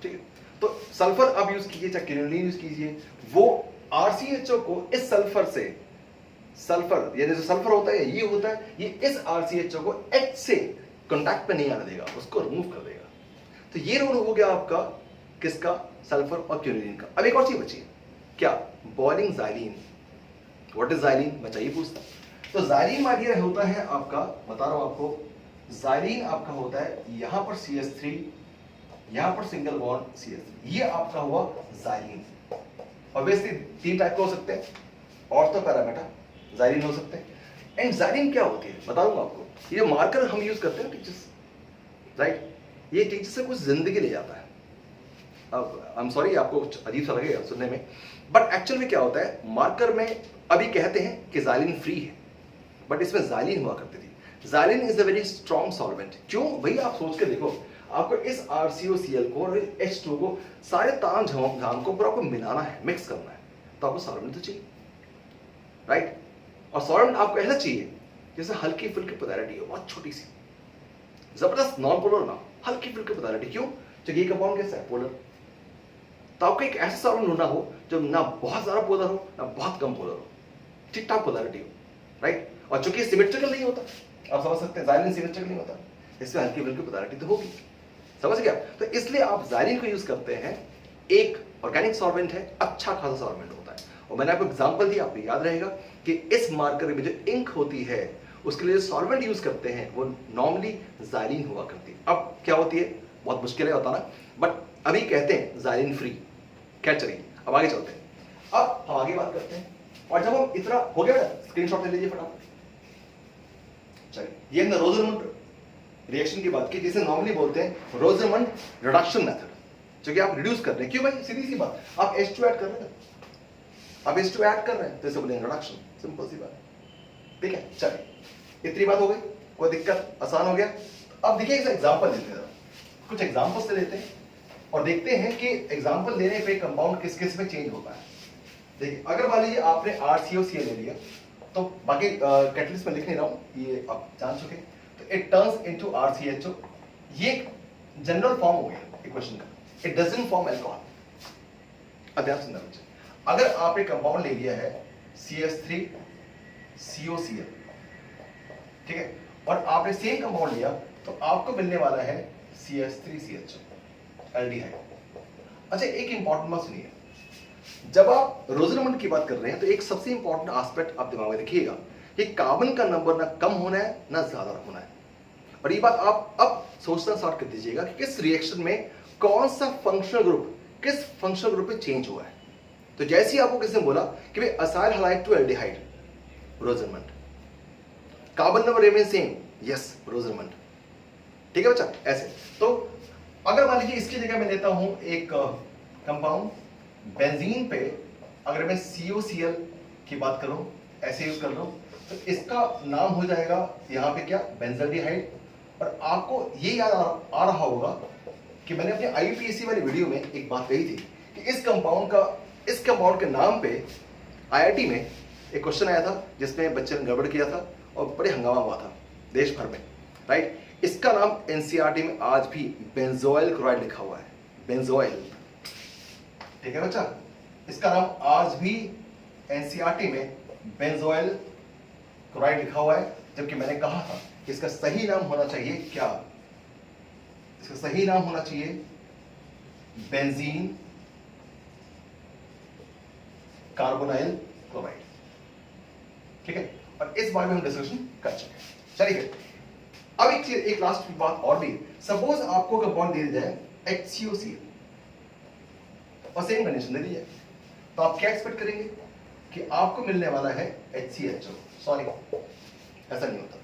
ठीक है, तो सल्फर अब यूज कीजिए चाहे क्यूनिलीन यूज कीजिए, वो RCHO को इस सल्फर से, सल्फर ये जो सल्फर होता है ये होता है, ये इस RCHO को H से कांटेक्ट पे नहीं आने देगा, उसको रिमूव कर देगा। तो ये रोल हो गया आपका किसका, सल्फर और क्यूनिलीन का। अब एक और चीज बची है, क्या, boiling xylene. What is xylene, बच्चा ये पूछता है। तो ज़ाइलीन माय डियर होता है आपका, बता रहा हूं आपको, ज़ाइलीन आपका होता है यहां पर CH3, यहां पर सिंगल बॉन्ड CH3, ये आपका हुआ ज़ाइलीन। ऑब्वियसली 3 टाइप का हो सकते हैं, ऑर्थो पैरामेटा ज़ाइलीन हो सकते हैं। एंड ज़ाइलीन क्या होती है बता दूंगा आपको, ये मार्कर हम यूज करते हैं टीचर्स, राइट, ये टीचर से कुछ जिंदगी ले जाता है। अब आई एम सॉरी आपको कुछ अजीब सा लगेगा सुनने में, बट एक्चुअल में क्या होता है, मार्कर में अभी कहते हैं कि ज़ाइलीन फ्री है, बट इसमें ज़ाइलीन हुआ करती थी। Xylene is a very strong solvent. क्यों भाई, आप सोच के देखो, आपको इस RCOCl को और H2 को सारे ताम झाम को पूरा आपको मिलाना है, मिक्स करना है, तो आपको सॉल्वेंट तो चाहिए, राइट। और सॉल्वेंट आपको ऐसा चाहिए जैसे हल्की फुल्की पोलैरिटी हो, बहुत छोटी सी, जबरदस्त नॉन पोलर ना, हल्की फुल्की पोलैरिटी। क्यों, क्योंकि ये कंपाउंड कैसा है, पोलर। तो आपको एक ऐसा सॉल्वेंट ढूंढना हो जो ना बहुत ज्यादा पोलर हो ना बहुत कम पोलर हो, ठीक ठाक पोलैरिटी हो, राइट। और चूंकि सिमेट्रिकल नहीं होता, आप समझ सकते हैं, ज़ाइलीन सिमेट्रिकल नहीं होता, इसमें हल्की फुल्की पोलैरिटी तो होगी, समझ गया। तो इसलिए आप ज़ाइलीन को यूज करते हैं, एक ऑर्गेनिक सॉल्वेंट है, अच्छा खासा सॉल्वेंट होता है। और मैंने आपको एग्जांपल दिया, आपको याद रहेगा कि इस मार्कर में जो इंक होती है उसके लिए सॉल्वेंट यूज करते हैं वो नॉर्मली ज़ाइलीन हुआ करती है। अब क्या होती है, बहुत मुश्किल है होता ना, बट अभी कहते हैं ज़ाइलीन फ्री। खैर चलिए अब आगे चलते हैं, अब हम आगे बात करते हैं। और जब हम इतना हो गया, स्क्रीनशॉट ले लीजिए फटाफट। चलिए, ये हमने रोजरमंड रिएक्शन की बात की, जिसे नॉर्मली बोलते हैं रोजरमंड रिडक्शन मेथड, जो कि आप रिड्यूस कर रहे हैं। क्यों भाई, सीधी सी बात, आप H2 ऐड कर रहे हैं, आप H2 ऐड कर रहे हैं तो इसे बोलेंगे रिडक्शन, सिंपल सी बात। ठीक है, चलिए इतनी बात हो गई, कोई दिक्कत, आसान हो गया। अब देखिए एक एग्जांपल लेते हैं, कुछ एग्जांपल से लेते हैं और देखते हैं कि एग्जांपल लेने पे कंपाउंड किस किस में चेंज होता है। देखिए, अगर मान लीजिए आपने RCOCl ले लिया, तो बाकी कैटलिस्ट में लिख नहीं रहा हूं, ये आप जान चुके, तो इट टर्न्स इनटू RCHO। ये जनरल फॉर्म हो गया इक्वेशन का, इट डजंट फॉर्म अल्कोहल। अब ध्यान सुनना बच्चे, अगर आपने कंपाउंड ले लिया है CH3COCl, ठीक है, और आपने सेम कंपाउंड लिया तो आपको मिलने वाला है CH3CHO एल्डिहाइड। अच्छा, एक इंपॉर्टेंट बात सुनिए, जब आप रोजरमंड की बात कर रहे हैं तो एक सबसे इंपॉर्टेंट एस्पेक्ट आप दिमाग में रखिएगा कि कार्बन का नंबर ना कम होना है ना ज्यादा होना है। और ये बात आप अब सोचना स्टार्ट कर दीजिएगा कि किस रिएक्शन में कौन सा फंक्शनल ग्रुप किस फंक्शनल ग्रुप में चेंज हुआ है। तो जैसे ही आपको किसी ने बोला कि भाई acyl halide to aldehyde, Rosenmund, carbon number remain same, yes Rosenmund. ठीक है बच्चा, ऐसे। तो अगर मान लीजिए इसकी जगह मैं लेता हूं एक कंपाउंड बेंजीन पे, अगर मैं COCl की बात करूं, ऐसे यूज कर लूं, तो इसका नाम हो जाएगा यहां पे क्या, बेंजल्डिहाइड। और आपको ये याद आ रहा होगा कि मैंने अपने IUPAC वाली वीडियो में एक बात कही थी कि इस कंपाउंड के नाम पे IIT में एक क्वेश्चन आया था जिसमें बच्चे ने गड़बड़ किया था और बड़े हंगामा हुआ था देश भर में, राइट। इसका नाम NCERT में आज भी बेंजोइल क्लोराइड लिखा हुआ है, बेंजोइल। ठीक है बच्चा, इसका नाम आज भी NCERT में बेंजोइल क्लोराइड लिखा हुआ है, जबकि मैंने कहा था इसका सही नाम होना चाहिए क्या? इसका सही नाम होना चाहिए बेंजीन कार्बोनाइल क्लोराइड। ठीक है, और इस बारे में हम डिस्कशन कर चुके हैं। चलिए अब एक लास्ट बात और भी। सपोज आपको कंपाउंड दे दिया जाए HCOCl और सेम कंडीशन दे दी जाए, तो आप क्या एक्सपेक्ट करेंगे कि आपको मिलने वाला है HCHO। सॉरी, ऐसा नहीं होता,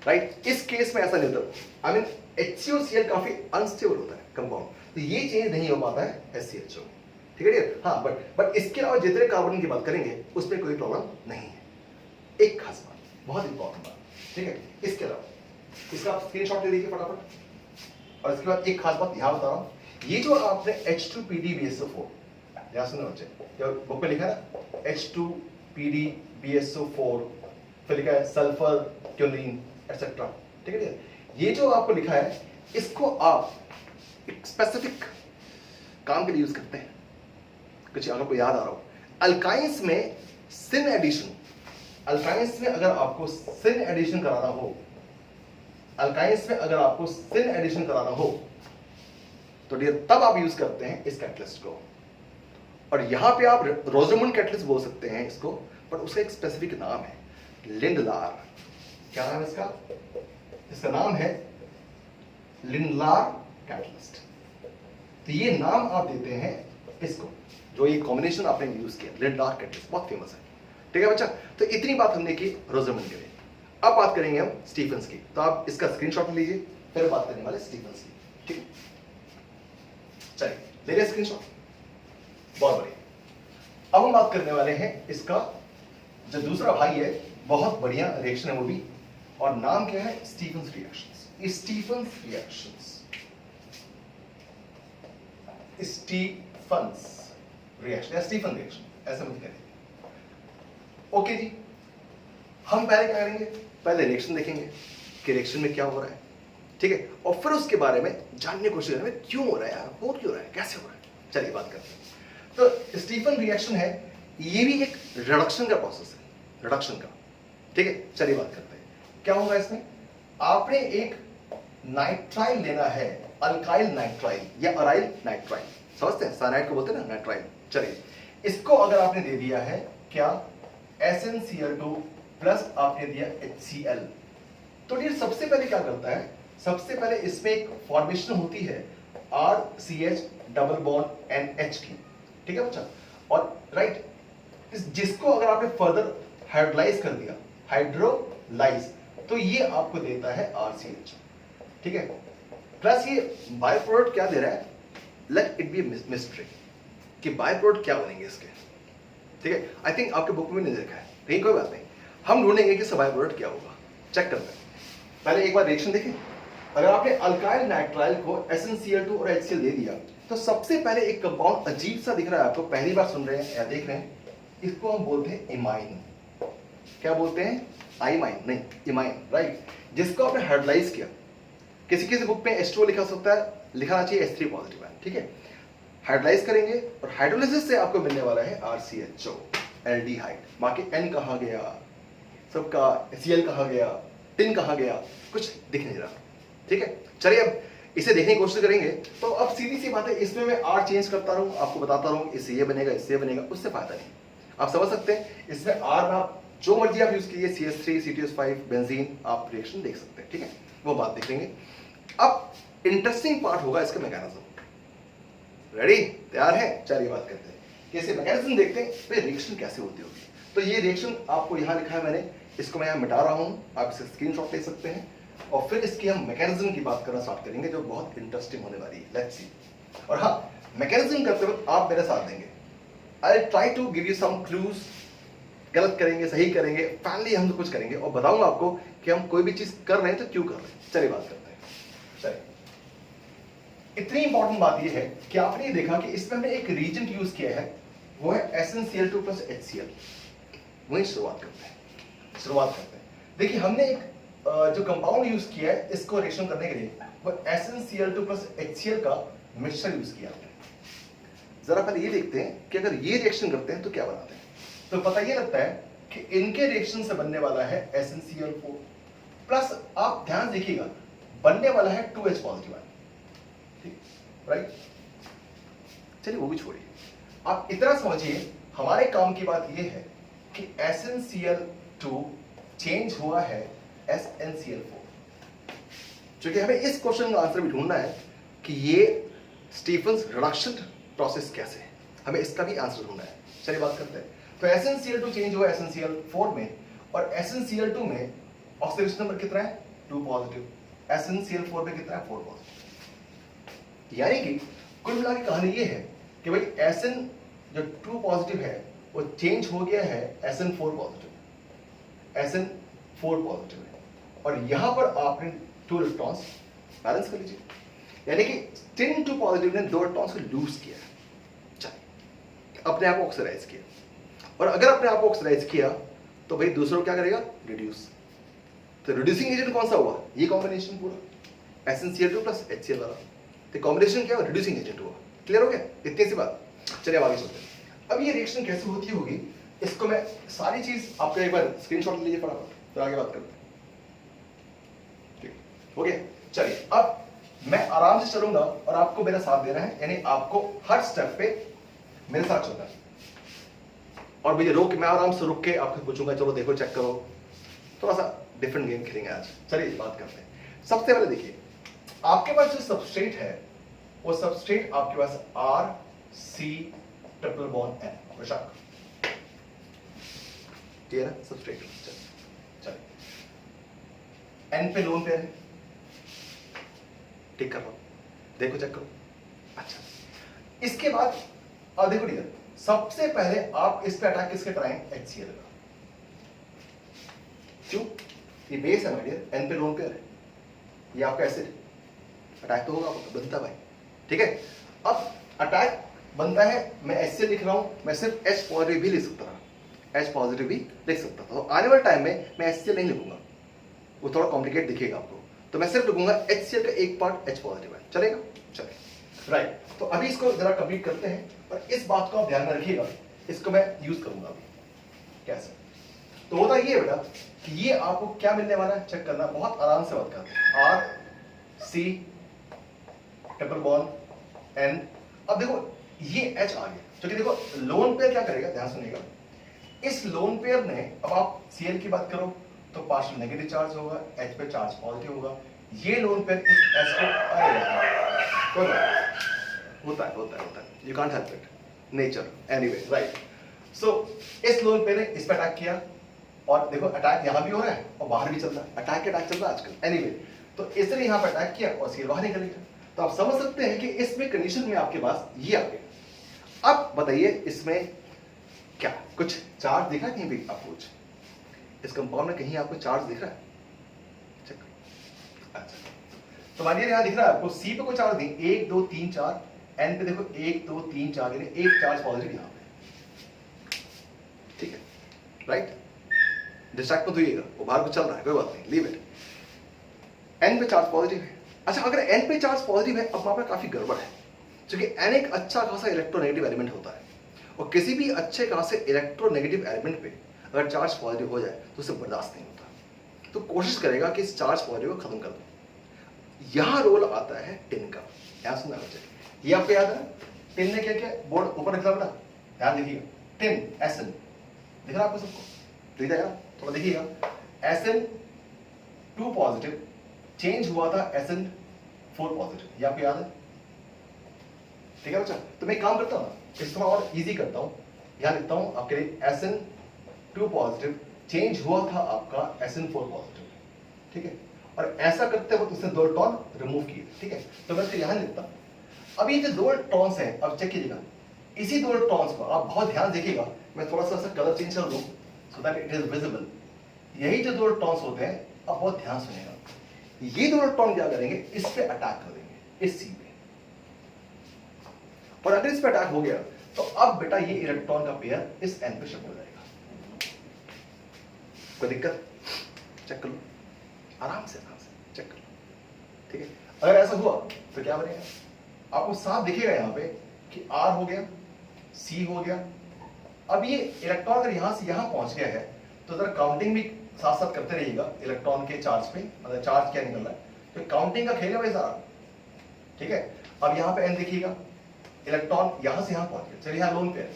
राइट? इस केस में ऐसा नहीं होता। आई मीन HCOCl काफी अनस्टेबल होता है कंपाउंड, तो ये चेंज नहीं हो पाता है HCHO। ठीक है डियर? हाँ, बट इसके अलावा जितने कार्बन की बात करेंगे उसमें कोई प्रॉब्लम नहीं है। एक खास बात, बहुत इंपॉर्टेंट बात, ठीक है? इसके अलावा इसका आप स्क्रीनशॉट ले लीजिए फटाफट। और इसके बाद एक खास बात यहां बता रहा हूं, ये जो आपने H2PdBSO4 यहां सुनो बच्चे, बुक में लिखा है ना H2PdBSO4, फिर लिखा है सल्फर क्योलिन एटसेट्रा। ठीक है, ये जो आपको लिखा है इसको आप एक स्पेसिफिक काम के लिए यूज करते हैं। कुछ अगर आपको याद आ रहा हो, अल्काइंस में सिन एडिशन, अल्काइंस में अगर आपको सिन एडिशन कराना हो, अल्काइंस में अगर आपको सिन एडिशन कराना हो तो डियर तब आप यूज करते हैं इस कैटलिस्ट को। और यहां पे आप रोजामुंड कैटलिस्ट बोल सकते हैं इसको, बट उसका एक स्पेसिफिक नाम है, लिंडलार। क्या नाम है इसका? इसका नाम है लिंडलार कैटलिस्ट। तो ये नाम आप देते हैं इसको, जो ये कॉम्बिनेशन आपने यूज किया, लिंडलार कैटलिस्ट, बहुत फेमस है। ठीक है बच्चा, तो इतनी बात हमने की रोजामुंड के लिए। अब बात करेंगे हम स्टीफंस की, तो आप इसका स्क्रीनशॉट लीजिए, फिर बात करने वाले स्टीफंस की। ठीक है, चलिए ले लिया स्क्रीनशॉट, बहुत बढ़िया। अब हम बात करने वाले हैं इसका जो दूसरा भाई है, बहुत बढ़िया रिएक्शन है वो भी, और नाम क्या है? Stephens reactions. Stephens reactions, Stephens reaction या स्टीफन रिएक्शन, ऐसा मुझे करेंगे। ओके जी, हम पहले क्या करेंगे? पहले रिएक्शन देखेंगे कि रिएक्शन में क्या हो रहा है, ठीक है, और फिर उसके बारे में जानने की कोशिश करेंगे क्यों हो रहा है यार, हो क्यों रहा है, कैसे हो रहा है। चलिए बात करते हैं। तो स्टीफन रिएक्शन है, ये भी एक रिडक्शन का प्रोसेस है, रिडक्शन का। ठीक है, चलिए बात करते हैं क्या होगा इसमें। आपने एक नाइट्राइल लेना है, अल्काइल नाइट्राइल या अराइल नाइट्राइल, समझते हैं, साइनाइड को बोलते हैं ना नाइट्राइल। चलिए इसको अगर आपने दे दिया है क्या? SnCl2 प्लस आपने दिया HCl, तो ये सबसे पहले क्या करता है? सबसे पहले इसमें एक फॉर्मेशन होती है RCH डबल बॉन्ड NH की। ठीक है बच्चा, और राइट, जिसको अगर आपने फर्दर हाइड्रोलाइज कर दिया, हाइड्रोलाइज, तो ये आपको देता है RCH। ठीक है, प्लस ये बाय प्रोडक्ट क्या दे रहा है? लेट इट बी मिस्ट्री कि बाय प्रोडक्ट क्या बनेंगे इसके। ठीक है, आई थिंक आपके बुक में नहीं देखा है, लेकिन कोई बात नहीं, हम ढूंढेंगे कि बाय प्रोडक्ट क्या होगा, चेक करते हैं। पहले एक बार रिएक्शन देखें। अगर आपने अल्काइल नाइट्राइल को SnCl2 और HCl दे दिया, तो सबसे पहले एक कंपाउंड अजीब सा दिख रहा है आपको, पहली बार सुन रहे हैं या देख रहे हैं, इसको हम बोलते हैं इमाइन। क्या बोलते हैं? आइमाइन नहीं, इमाइन, राइट, जिसको आपने हाइड्रोलाइज किया। किसी किसी बुक में H2O लिखा सकता है, लिखाना चाहिए H3 पॉजिटिव है। ठीक है, हाइड्रोलाइज करेंगे और हाइड्रोलिसिस से आपको मिलने वाला है RCHO एल्डिहाइड। बाकी N कहाँ गया, सबका Cl कहाँ गया, टिन कहाँ गया, कुछ दिख नहीं रहा। ठीक है, चलिए अब इसे देखने की कोशिश करेंगे। तो अब सीधी सी बात है, इसमें मैं R चेंज करता रहूं, आपको बताता रहूं इससे ये बनेगा, इससे ये बनेगा, उससे फायदा नहीं। आप समझ सकते हैं, इसमें R में आप जो मर्जी आप यूज कीजिए, CH3 CTS5 बेंजीन, आप रिएक्शन देख सकते हैं। ठीक है, वो बात देख लेंगे। अब इंटरेस्टिंग पार्ट होगा इसका मैकेनिज्म। रेडी, तैयार है? चलिए बात करते हैं कि इसे मैकेनिज्म देखते हैं, फिर रिएक्शन कैसे होती होगी। तो ये रिएक्शन आपको यहाँ लिखा है मैंने, इसको मैं यहाँ मिटा रहा हूँ, आप इसे स्क्रीनशॉट ले सकते हैं, और फिर इसकी हम मैकेनिज्म की बात करना स्टार्ट करेंगे, जो बहुत इंटरेस्टिंग होने वाली है। Let's see. और हाँ, मैकेनिज्म करते वक्त आप मेरे साथ देंगे। I try to give you some clues, गलत करेंगे, सही करेंगे, फाइनली हम तो कुछ करेंगे और बताऊंगा आपको कि हम कोई भी चीज कर रहे हैं तो क्यों कर रहे हैं। चलिए बात करते हैं। चलिए, इतनी इंपॉर्टेंट बात यह है कि आपने ये देखा कि इसमें हमने एक रीजेंट यूज किया है, वो है SnCl2 प्लस HCl। वही शुरुआत करते हैं। देखिए, हमने एक जो कंपाउंड यूज किया है इसको रिएक्शन करने के लिए, वो SnCl2 प्लस HCl का मिक्सचर यूज किया हमने। जरा पहले ये देखते हैं कि अगर ये रिएक्शन करते हैं तो क्या बनाते हैं। तो पता ये लगता है कि इनके रिएक्शन से बनने वाला है SnCl4 प्लस आप ध्यान देखिएगा बनने वाला है 2H पॉजिटिव आयन, ठीक, राइट। चलिए वो भी छोड़िए, आप इतना समझिए हमारे काम की बात यह है कि SnCl2 चेंज हुआ है SnCl4, क्योंकि हमें इस क्वेश्चन का आंसर भी ढूंढना है कि ये स्टीफन्स रिडक्शन प्रोसेस कैसे है, हमें इसका भी आंसर ढूंढना है। चलिए बात करते हैं। तो SnCl2 चेंज हुआ SnCl4 में, और SnCl2 में ऑक्सीडेशन नंबर कितना है 2 पॉजिटिव, SnCl4 में कितना है 4 पॉजिटिव। यानी कि कुल मिला के कहानी ये है कि भाई Sn जो 2 पॉजिटिव है वो चेंज हो गया है Sn4 पॉजिटिव, Sn4 पॉजिटिव है, और यहां पर आपने 2 इलेक्ट्रॉन्स बैलेंस कर लीजिए, यानी कि tin 2 पॉजिटिव ने 2 इलेक्ट्रॉन्स को लूज किया, चलिए अपने आप को ऑक्सीडाइज किया, और अगर अपने आप को ऑक्सीडाइज किया तो भाई दूसरों को क्या करेगा रिड्यूस। तो रिड्यूसिंग एजेंट कौन सा हुआ, ये कॉम्बिनेशन पूरा SnCl2 प्लस HCl वाला, तो कॉम्बिनेशन क्या हुआ रिड्यूसिंग एजेंट हुआ। क्लियर हो गया, इतनी सी बात। चलिए अब आगे चलते हैं। अब ये रिएक्शन कैसे होती होगी इसको मैं सारी चीज आपको एक बार स्क्रीनशॉट ले लीजिए फटाफट, फिर आगे बात करते हैं, ठीक हो गया। चलिए अब मैं आराम से चलूंगा और आपको मेरा साथ देना है, यानी आपको हर स्टेप पे मेरे साथ चलना है, और मुझे रोक, मैं आराम से रुक के आपको पूछूंगा चलो देखो चेक करो, थोड़ा सा डिफरेंट गेम खेलेंगे आज। चलिए बात करते हैं। सबसे पहले देखिए आपके पास जो सबस्ट्रेट है वो सबस्ट्रेट आपके पास RC triple bond N, Vishakh clear है सबस्ट्रेट। चलिए N पे लोन पेयर है, ठीक कर रहा हूं, देखो चेक करो। अच्छा इसके बाद अब देखो डियर, सबसे पहले आप इस पे अटैक किसके कराएं HCl का, क्यों, ये बेस है डियर, N पे लोन पेयर है, ये आपका एसिड, अटैक तो होगा बनता भाई, ठीक है। अब अटैक बनता है, मैं HCl लिख रहा हूं, मैं सिर्फ H पॉजिटिव भी लिख सकता था, H पॉजिटिव भी लिख सकता था, तो आने वाले टाइम में मैं HCl नहीं लिखूंगा, वो थोड़ा कॉम्प्लिकेट दिखेगा आपको, तो मैं सिर्फ लिखूंगा HCl का एक पार्ट H पॉजिटिव है, चलेगा, चलिए राइट। तो अभी इसको जरा कंप्लीट करते हैं, और इस बात को आप ध्यान में रखिएगा, इसको मैं यूज करूंगा अभी कैसे। तो होता ये है बेटा कि ये आपको क्या मिलने वाला है चेक करना, बहुत आराम से बात करते हैं, RC ट्रिपल बॉन्ड N। अब देखो ये H आ गया, क्योंकि देखो लोन पेयर क्या करेगा, ध्यान सुनिएगा, इस लोन पेयर ने, अब आप Cl की बात करो तो पार्शियल नेगेटिव चार्ज होगा, H पे चार्ज पॉजिटिव होगा, ये लोन पेयर इस H को होता है, you can't help it, nature anyway, right. So इस लोन पेयर ने इस पे अटैक किया, और देखो अटैक यहां भी हो रहा है और बाहर भी चल रहा है, अटैक के अटैक चल रहा है आजकल, एनीवे तो इसने यहां पर अटैक किया और Cl बाहर निकल गया। तो आप समझ सकते हैं कि इसमें कंडीशन में आपके पास ये आ गया। अब बताइए इसमें क्या कुछ चार्ज दिख रहा है कहीं भी आपको, कुछ इस कंपाउंड में कहीं आपको चार्ज दिख रहा है, चेक। अच्छा तो मानिए यहां दिख रहा है आपको C पे कोई चार्ज नहीं, 1 2 3 4, N पे देखो 1 2 3 4, यानी एक चार्ज पॉजिटिव यहां पे, ठीक है, राइट। डिस्ट्रैक्ट मत होइएगा, वो बाहर कुछ चल रहा है, कोई बात नहीं, लीव इट। N पे चार्ज पॉजिटिव है। अच्छा अगर N पे चार्ज पॉजिटिव है, अब वहां पर काफी गड़बड़ है, क्योंकि N एक अच्छा खासा इलेक्ट्रोनेगेटिव एलिमेंट होता है, और किसी भी अच्छे खासे इलेक्ट्रोनेगेटिव एलिमेंट पे अगर चार्ज पॉजिटिव हो जाए तो उसे बर्दाश्त नहीं होता, तो कोशिश करेगा कि इस चार्ज पॉजिटिव को खत्म कर दो। यहां रोल आता है टिन का, ध्यान सुनना चाहिए, ये आपको याद है टिन ने क्या किया, बोर्ड ऊपर लिखा बेटा, ध्यान देखिएगा, टिन Sn दिख रहा है आपको सबको, दिख रहा है, थोड़ा देखिएगा, Sn2 पॉजिटिव चेंज हुआ था Sn4 पॉजिटिव, ये आपको याद है, ठीक है बच्चा। तो मैं एक काम करता हूं ना, इस थोड़ा और इजी करता हूं, यहां लिखता हूं आपके लिए Sn2 पॉजिटिव चेंज हुआ था आपका Sn4 पॉजिटिव, ठीक है, और ऐसा करते वक्त उसने 2 इलेक्ट्रॉन रिमूव किए, ठीक है। तो मैं यहां लिखता हूं, अब ये जो 2 इलेक्ट्रॉन्स हैं, अब चेक कीजिएगा, इसी 2 इलेक्ट्रॉन्स को आप बहुत ध्यान देखिएगा, मैं थोड़ा सा कलर चेंज कर दूं so that it is visible. यही जो 2 इलेक्ट्रॉन्स होते हैं, अब बहुत ध्यान सुनिएगा, ये 2 इलेक्ट्रॉन क्या करेंगे, इस पे अटैक कर देंगे, इस C पे, और अगर इस पे अटैक हो गया तो अब बेटा ये इलेक्ट्रॉन का पेयर इस N पे शिफ्ट हो जाएगा। कोई दिक्कत, चेक कर लो, आराम से चेक कर लो, ठीक है। अगर ऐसा हुआ तो क्या बनेगा, आपको साफ दिखेगा यहां पे कि R हो गया, C हो गया। अब ये इलेक्ट्रॉन अगर यहां से यहां पहुंच गया है तो जरा काउंटिंग भी साथ साथ करते रहिएगा इलेक्ट्रॉन के चार्ज पे, मतलब चार्ज क्या निकल रहा है, तो काउंटिंग का खेल है भाई सारा, ठीक है। अब यहाँ पे n देखिएगा, इलेक्ट्रॉन यहां से यहां पहुंच गए, चलिए यहां लोन पेयर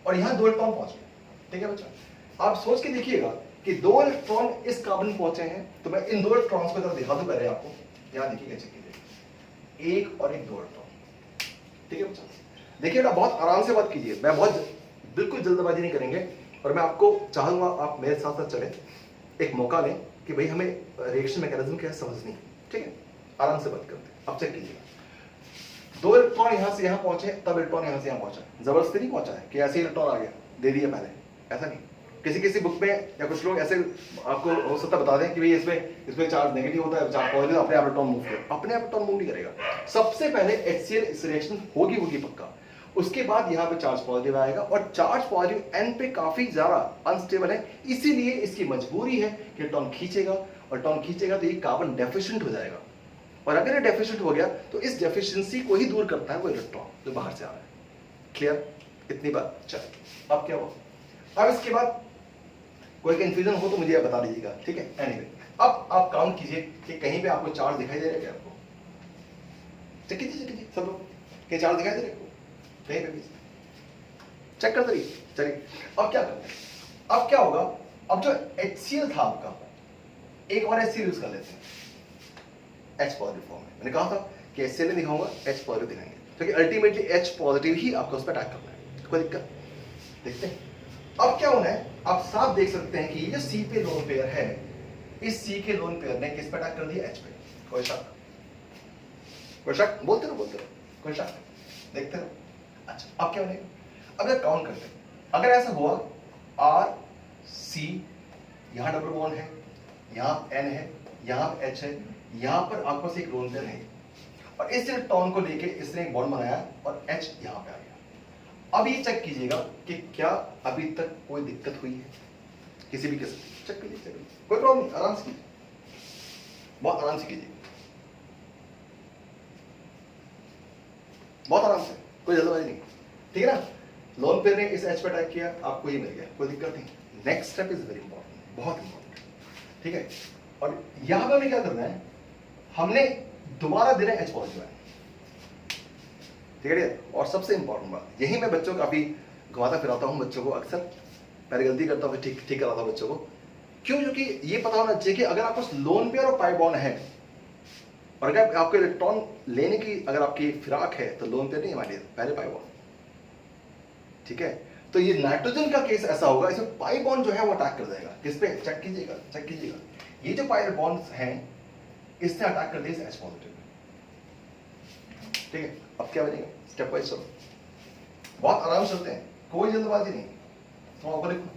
और यहां 2 इलेक्ट्रॉन पहुंच गए, ठीक है बच्चा। आप सोच के देखिएगा कि 2 इलेक्ट्रॉन इस कार्बन पहुंचे हैं, तो मैं इन 2 इलेक्ट्रॉन्स को जरा दिखा दूं पहले आपको, यहां देखिएगा, चेक कीजिए, एक और एक 2 इलेक्ट्रॉन, ठीक है बच्चा। देखिए बेटा बहुत आराम से बात कीजिए, मैं बहुत बिल्कुल जल्दबाजी नहीं करेंगे, और मैं आपको चाहूंगा आप मेरे साथ साथ चलें, एक मौका लें कि भाई हमें रिएक्शन मैकेनिज्म क्या है समझनी है, ठीक है, आराम से बात करते हैं। अब चेक कीजिएगा, 2 इलेक्ट्रॉन यहां से यहां पहुंचे, तब इलेक्ट्रॉन यहां से यहां पहुंचा, जबरदस्ती नहीं पहुंचा है कि ऐसे ही इलेक्ट्रॉन आ गया दे दिया पहले, ऐसा नहीं। किसी बुक में या कुछ लोग ऐसे आपको हो सकता बता दें कि भाई इसमें चार्ज नेगेटिव होता है, चार्ज पॉजिटिव, अपने आप इलेक्ट्रॉन मूव करेगा, अपने आप इलेक्ट्रॉन मूव नहीं करेगा। सबसे पहले HCl इस रिएक्शन होगी पक्का, उसके बाद यहाँ पे चार्ज पॉजिटिव आएगा, और चार्ज पॉजिटिव n पे काफी ज्यादा अनस्टेबल है, इसीलिए इसकी मजबूरी है कि इलेक्ट्रॉन खींचेगा, और इलेक्ट्रॉन खींचेगा तो ये कार्बन डेफिशिएंट हो जाएगा, और अगर ये डेफिशिएंट हो गया तो इस डेफिशिएंसी को ही दूर करता है वो इलेक्ट्रॉन जो बाहर से आ रहा है। क्लियर, इतनी बात। चलो अब क्या हुआ, अब इसके बाद कोई कंफ्यूजन हो तो मुझे बता दीजिएगा, ठीक है। एनीवे अब आप काउंट कीजिए कि कहीं पे आपको चार्ज दिखाई दे रहा है क्या, आपको चेक कीजिए सब लोग, कहीं चार्ज दिखाई दे रहा है आपको कहीं पे भी, चेक करते रहिए। चलिए अब क्या करते हैं, अब क्या होगा, अब जो HCl था आपका, एक और HCl यूज कर लेते हैं H पॉजिटिव फॉर्म में। मैंने कहा था कि HCl नहीं दिखाऊंगा, H पॉजिटिव दिखाएंगे, क्योंकि अल्टीमेटली H पॉजिटिव ही आपको उस पर अटैक करना है, कोई दिक्कत। देखते हैं अब क्या होना है, आप साफ देख सकते हैं कि ये जो C पे लोन पेयर है, इस C के लोन पेयर ने किस पे अटैक कर दिया, H पे। कोई शक, बोलते रहो, कोई शक, देखते रहो। अच्छा अब क्या होने, अगर काउंट करते हैं, अगर ऐसा हुआ R C, यहां डबल बॉन्ड है, यहां N है, यहां H है, यहां पर आपके पास एक लोन पेयर है, और इस इलेक्ट्रॉन को लेके इसने एक बॉन्ड बनाया और H यहां पे आ गया। अब ये चेक कीजिएगा कि क्या अभी तक कोई दिक्कत हुई है किसी भी किस्म, चेक कीजिए, कोई प्रॉब्लम नहीं, आराम से कीजिए, बहुत आराम से कीजिए, बहुत आराम से, कोई जल्दबाजी नहीं, ठीक है ना। लोन पेयर ने इस H पे अटैक किया, आपको ये मिल गया, कोई दिक्कत नहीं। Next step is very important, बहुत इंपॉर्टेंट, ठीक है। और यहां पर हमें क्या करना है, हमने दोबारा देना है H पॉजिटिव, ठीक है। और सबसे इंपॉर्टेंट बात, यही मैं बच्चों को काफी घुमाता फिराता हूं, बच्चों को अक्सर पहले गलती करता हूं, ठीक कराता हूं बच्चों को, क्यों, क्योंकि ये पता होना चाहिए कि अगर आपको लोन पेयर और पाई बॉन्ड है, और अगर आपको इलेक्ट्रॉन लेने की अगर आपकी फिराक है, तो लोन पेयर नहीं हमारे पहले पाई बॉन्ड, ठीक है। तो ये नाइट्रोजन का केस ऐसा होगा, इसमें पाई बॉन्ड जो है वो अटैक कर जाएगा, किस पे, चेक कीजिएगा, ये जो पाई बॉन्ड्स हैं इसने अटैक कर दिया H पॉजिटिव, ठीक है। अब क्या बनेगा, स्टेप वाइज चलो, बहुत आराम से चलते हैं, कोई जल्दबाजी नहीं। तो ऊपर लिखो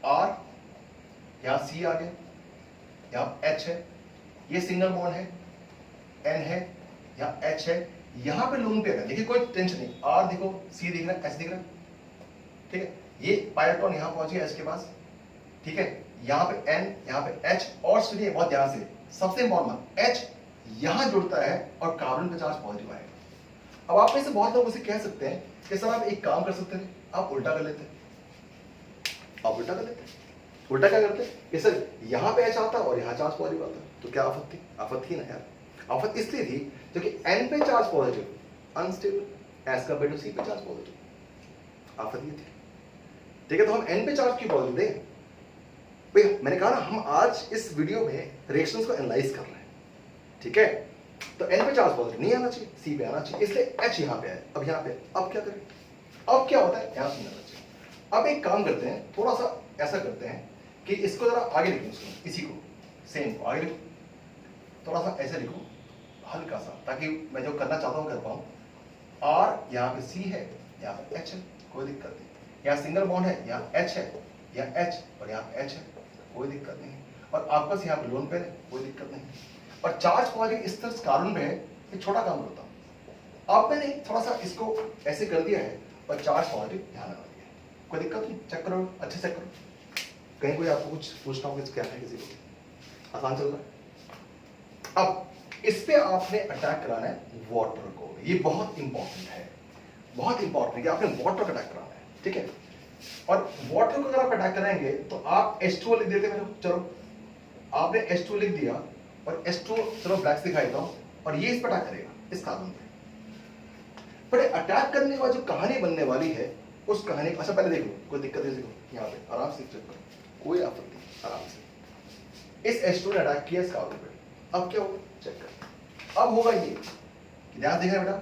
R, यहां C आ गया, यहां H है, ये सिंगल बॉन्ड है, N है, यहां H है, यहां पे लोन पेयर है, देखिए कोई टेंशन नहीं, R देखो, C दिख रहा है, H दिख रहा है, ठीक है। ये पाई इलेक्ट्रॉन यहां पहुंच गया H के पास, ठीक है, यहां पे N, यहां पे H, और सुनिए बहुत ध्यान से, सबसे इंपॉर्टेंट H यहां जुड़ता है और कार्बन पे चार्ज पॉजिटिव आएगा। अब आप में से बहुत लोग उसे कह सकते हैं कि सर आप एक काम कर सकते हैं, आप उल्टा कर लेते, उल्टा क्या करते कि सर यहां पे H आता और यहां चार्ज पॉजिटिव आता, तो क्या आफत थी, आफत थी ना यार, आफत इसलिए थी क्योंकि N पे charge positive unstable as compare to C पे चार्ज पॉजिटिव, आफत ये थी, ठीक है। तो हम N पे चार्ज क्यों पॉजिटिव दें भैया, मैंने कहा ना हम आज इस वीडियो में रिएक्शंस को एनालाइज कर रहे हैं, ठीक है। तो N पे चार्ज पॉजिटिव नहीं आना चाहिए, C पे आना चाहिए, इसलिए H यहां पे है, अब यहां पे, अब क्या करें, अब क्या होता है, यहां से आना चाहिए। अब एक काम करते हैं, थोड़ा सा ऐसा करते हैं कि इसको जरा आगे लिखो, इसी को सेम को आगे लिखो, थोड़ा सा ऐसे लिखो हल्का सा, ताकि मैं जो करना चाहता हूं कर पाऊं। R यहाँ पे C है, यहाँ पे H है, कोई दिक्कत नहीं, यहाँ सिंगल बॉन्ड है, यहाँ H है, यहाँ H और यहाँ H है, कोई दिक्कत नहीं, और आपस यहाँ पे लोन पेयर है, कोई दिक्कत नहीं, और चार्ज पॉजिटिव इस तरह कार्बन में है, ये छोटा काम करता हूं। अब मैंने थोड़ा सा इसको ऐसे कर दिया है और चार्ज पॉजिटिव यहाँ लगा दिया, कोई दिक्कत नहीं, चेक करो, अच्छे से करो, कहीं कोई आपको कुछ पूछना हो क्या है, किसी को आसान चल रहा है। अब इस पे आपने अटैक कराना है वाटर को, ये बहुत इंपॉर्टेंट है, बहुत इंपॉर्टेंट है कि आपने वाटर का अटैक कराना है, ठीक है। और वाटर को अगर आप अटैक करेंगे तो आप H2O लिख देते हैं, चलो आपने H2 लिख दिया और H2 चलो ब्लैक दिखा देता हूं, और ये इस पर अटैक करेगा, इस कार्बन पे। पर अटैक करने के बाद जो कहानी बनने वाली है उस कहानी, अच्छा पहले देख लो, कोई दिक्कत है देखो यहाँ पे आराम से चेक करो, कोई आफत नहीं, आराम से। इस H2 ने अटैक किया इस कार्बन पे, अब क्या होगा चेक कर। अब होगा ये, ध्यान देखना बेटा,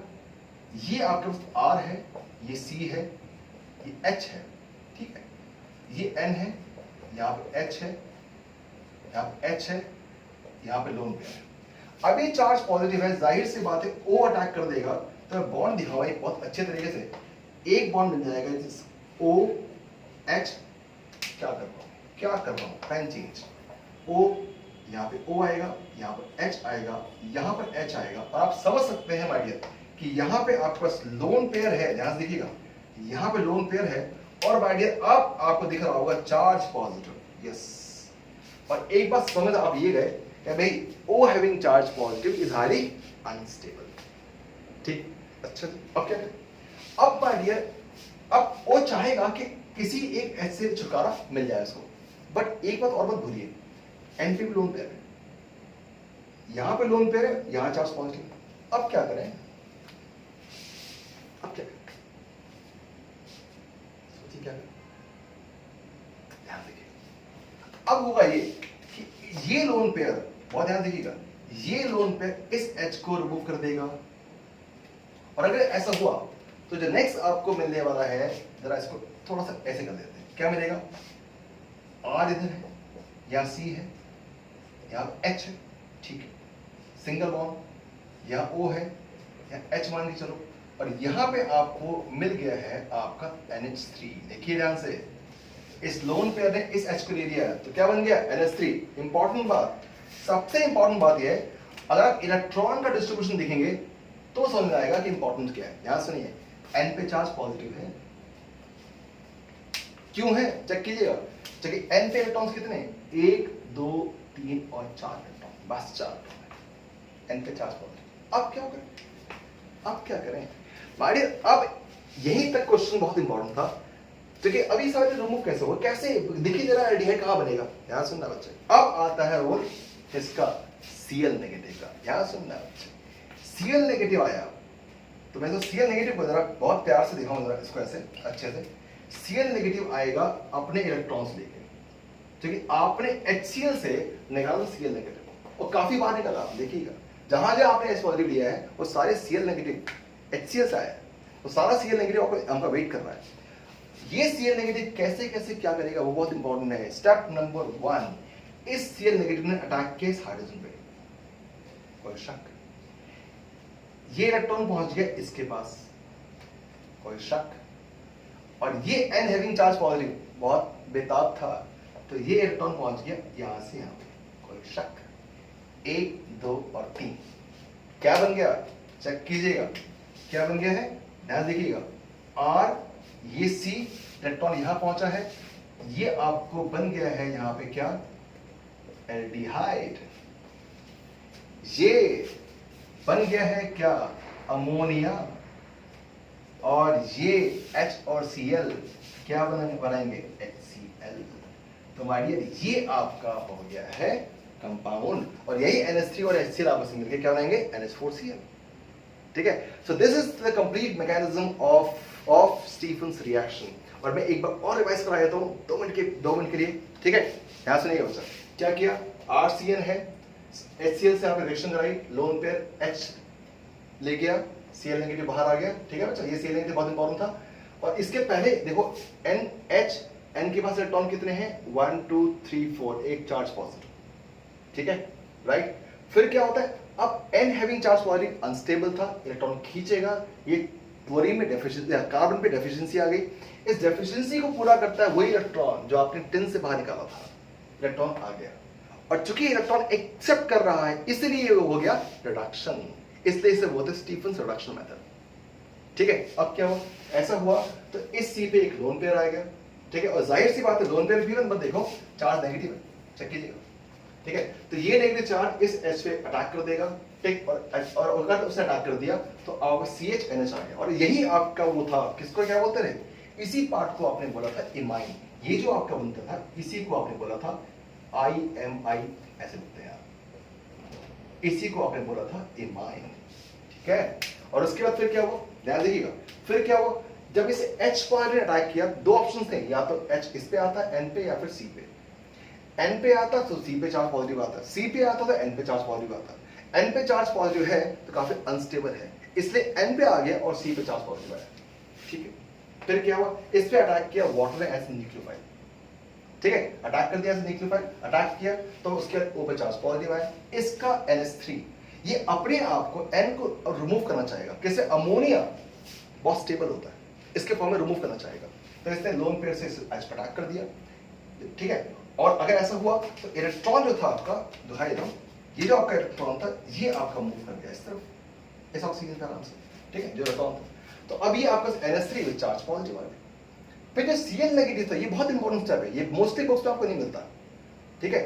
ये आपके पास R है, ये C है, ये H है, ठीक है, ये N है, यहाँ पे H है, यहाँ पे H है, यहाँ पे लोन पेयर है। अब ये चार्ज पॉजिटिव है, जाहिर सी बात है O अटैक कर देगा, तो मैं बॉन्ड दिखाऊंगा एक बहुत अच्छे तरीके से, एक बॉन्ड मिल जाएगा O H, क्या कर रहा हूं पेन चेंज, O यहाँ पे O आएगा, यहाँ पर H आएगा, यहाँ पर H आएगा, और आप समझ सकते हैं माय डियर कि यहाँ पे आपके पास लोन पेयर है, ध्यान से देखिएगा, यहाँ पे लोन पेयर है, और माय डियर अब आपको दिख रहा होगा चार्ज पॉजिटिव, यस। और एक बात समझ आप ये गए कि भाई O having charge positive is highly unstable, ठीक, अच्छा। अब क्या करें, अब माय डियर अब O चाहेगा कि किसी एक H से छुटकारा मिल जाए उसको, बट एक बात और मत भूलिए, N पे भी लोन पेयर है, यहां पे लोन पेयर है, यहां चार्ज पॉजिटिव। अब क्या करें, अब क्या करें, सोचिए क्या करें, ध्यान देखिए। अब होगा ये कि ये लोन पेयर, बहुत ध्यान देखिएगा, ये लोन पेयर इस H को रिमूव कर देगा, और अगर ऐसा हुआ तो जो नेक्स्ट आपको मिलने वाला है, जरा इसको थोड़ा सा ऐसे कर देते हैं, क्या मिलेगा, R इधर है, यहाँ C है, यहाँ H है, ठीक है, सिंगल बॉन्ड, यहाँ O है, यहाँ H मान के चलो, और यहाँ पे आपको मिल गया है आपका NH3। देखिए ध्यान से, इस लोन पेयर ने इस H को ले लिया, तो क्या बन गया NH3। इंपॉर्टेंट बात, सबसे इंपॉर्टेंट बात यह है, अगर आप इलेक्ट्रॉन का डिस्ट्रीब्यूशन देखेंगे तो समझ में आएगा कि इंपॉर्टेंट क्या है। ध्यान सुनिए, N पे चार्ज पॉजिटिव है, क्यों है चेक कीजिएगा, चलिए N पे इलेक्ट्रॉन्स कितने, 1 2 3 और 4 इलेक्ट्रॉन, बस 4 इलेक्ट्रॉन N पे चार्ज पॉजिटिव। अब क्या करें, अब क्या करें माय डियर, अब यहीं तक क्वेश्चन बहुत इंपॉर्टेंट था, क्योंकि अभी सारे रिमूव कैसे हो, कैसे देखिए जरा एल्डिहाइड कहां बनेगा, ध्यान सुनना बच्चे। अब आता है रोल इसका Cl नेगेटिव का, ध्यान सुनना बच्चे। Cl नेगेटिव आया, तो मैं तो Cl नेगेटिव को जरा बहुत प्यार से दिखाऊं, जरा इसको ऐसे अच्छे से। Cl नेगेटिव आएगा अपने इलेक्ट्रॉन्स लेके, क्योंकि आपने HCl से निकाला Cl नेगेटिव, और काफी बार निकाला, देखिएगा जहां जहां आपने H पॉजिटिव लिया है वो सारे Cl नेगेटिव HCl से आया है, तो सारा Cl नेगेटिव आपको हमका वेट कर रहा है। ये Cl नेगेटिव कैसे कैसे क्या करेगा वो बहुत इंपॉर्टेंट है। स्टेप नंबर 1, इस Cl नेगेटिव ने अटैक किया इस हाइड्रोजन पे, कोई शक, ये इलेक्ट्रॉन पहुंच गया इसके पास, कोई शक, और ये N हैविंग चार्ज पॉजिटिव बहुत बेताब था, तो ये इलेक्ट्रॉन पहुंच गया यहां से यहां पे, कोई शक। 1 2 और 3 क्या बन गया चेक कीजिएगा, क्या बन गया है, ध्यान देखिएगा, R, ये C, इलेक्ट्रॉन यहां पहुंचा है, ये आपको बन गया है यहां पे क्या, एल्डिहाइड, ये बन गया है क्या, अमोनिया, और ये H और Cl क्या बनाएंगे, HCl। तो माय डियर ये आपका हो गया है कंपाउंड, और यही NH3 और HCl आपस में मिलकर क्या बनाएंगे, NH4Cl, ठीक है। So this is the complete mechanism of Stephens reaction. और मैं एक बार और रिवाइज करा देता हूं 2 मिनट के लिए, ठीक है, ध्यान सुनिएगा बच्चा। क्या किया, RCl है, HCl से आपने रिएक्शन कराई, लोन पेयर H ले गया, Cl नेगेटिव बाहर आ गया, ठीक है बच्चा, ये Cl नेगेटिव बहुत इंपॉर्टेंट था। और इसके पहले देखो NH, N के पास इलेक्ट्रॉन कितने हैं, 1 2 3 4, एक चार्ज पॉजिटिव, ठीक है, राइट। फिर क्या होता है, अब N having charge positive unstable था, इलेक्ट्रॉन खींचेगा, ये क्लोरीन में डेफिशिएंसी, कार्बन पे डेफिशिएंसी आ गई, इस डेफिशिएंसी को पूरा करता है वही इलेक्ट्रॉन जो आपने टिन से बाहर निकाला था, इलेक्ट्रॉन आ गया, और चूंकि इलेक्ट्रॉन एक्सेप्ट कर रहा है इसलिए हो गया रिडक्शन, इसलिए इसे बोलते हैं स्टीफन्स रिडक्शन मेथड, ठीक है। अब क्या हुआ, ऐसा हुआ तो इस C पे एक लोन पेयर आएगा, ठीक है, और जाहिर सी बात है लोन पेयर भी मत देखो चार्ज नेगेटिव है, चेक कीजिएगा, ठीक है। तो ये नेगेटिव चार्ज इस H पे अटैक कर देगा, ठीक, और अगर उसने अटैक कर दिया तो आपका CHNH आ गया, और यही आपका वो था, किसको क्या बोलते रहे, इसी पार्ट को आपने बोला था इमाइन, ये जो आपका बनता था इसी को आपने बोला था IMI, ऐसे लिखते हैं आप, इसी को आपने बोला था इमाइन, ठीक है। और उसके बाद फिर क्या हुआ, ध्यान देखिएगा, फिर क्या हुआ, जब इसे H पॉइंट ने अटैक किया, दो ऑप्शन थे, या तो H इस पे आता N पे या फिर C पे। N पे आता तो C पे चार्ज पॉजिटिव आता, C पे आता तो N पे चार्ज पॉजिटिव आता। N पे चार्ज पॉजिटिव है तो काफी अनस्टेबल है, इसलिए N पे आ गया और C पे चार्ज पॉजिटिव आया, ठीक है। फिर क्या हुआ, इस पे अटैक किया वाटर ने एज न्यूक्लियोफाइल, ठीक है, अटैक कर दिया एज न्यूक्लियोफाइल, अटैक किया तो उसके बाद O पे चार्ज पॉजिटिव आया, इसका NH3 ये अपने आप को N को रिमूव करना चाहेगा, कैसे, अमोनिया बहुत स्टेबल होता है, इसके फॉर्म में रिमूव करना चाहेगा, तो इसने लोन पेयर से एच पर अटैक कर दिया, ठीक है। और अगर ऐसा हुआ तो इलेक्ट्रॉन जो था आपका, दिखाई दो, ये जो आपका इलेक्ट्रॉन था ये आपका मूव कर गया इस तरफ, इस ऑक्सीजन के आराम से, ठीक है, जो इलेक्ट्रॉन था। तो अब ये आपका NH3 विद चार्ज पॉजिटिव आ गया। फिर जो Cl नेगेटिव था, ये बहुत इंपॉर्टेंट स्टेप है, ये मोस्टली बुक्स में आपको नहीं मिलता, ठीक है।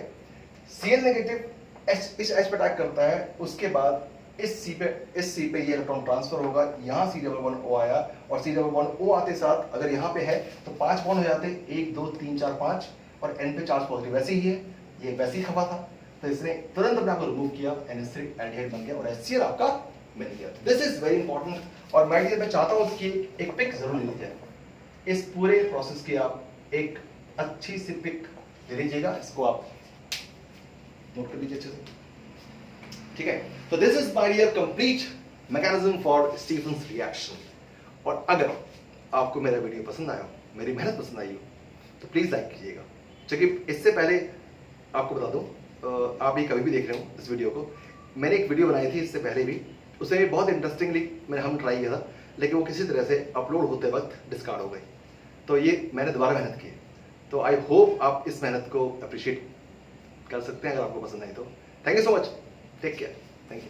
Cl नेगेटिव इस H पर अटैक करता है, उसके बाद इस C पे ये इलेक्ट्रॉन ट्रांसफर होगा, यहाँ C++O आया, और C++O आते साथ अगर यहाँ पे है तो 5 बॉन्ड हो जाते, 1 2 3 4 5, और N पे चार्ज पॉजिटिव वैसे ही है, ये वैसे ही खफा था, तो इसने तुरंत अपने आप को रिमूव किया, NH3 एल्डिहाइड बन गया और HCl आपका मिल गया। दिस इज वेरी इंपॉर्टेंट, और मैं चाहता हूँ कि एक पिक जरूर ले लीजिए, इस पूरे प्रोसेस की आप एक अच्छी सी पिक ले लीजिएगा, इसको आप नोट कर लीजिए अच्छे से, ठीक है। तो this is my dear complete mechanism for Stephens reaction. और अगर आपको मेरा वीडियो पसंद आया, मेरी मेहनत पसंद आई हो, तो प्लीज लाइक कीजिएगा। क्योंकि इससे पहले आपको बता दूं, आप ये कभी भी देख रहे हो इस वीडियो को, मैंने एक वीडियो बनाई थी इससे पहले भी, उसे बहुत इंटरेस्टिंगली हम ट्राई किया था, लेकिन वो किसी तरह से अपलोड होते वक्त डिस्कार्ड हो गई, तो ये मैंने दोबारा मेहनत की। तो आई होप आप इस मेहनत को अप्रिशिएट कर सकते हैं, अगर आपको पसंद आई तो। Thank you so much, take care, thank you.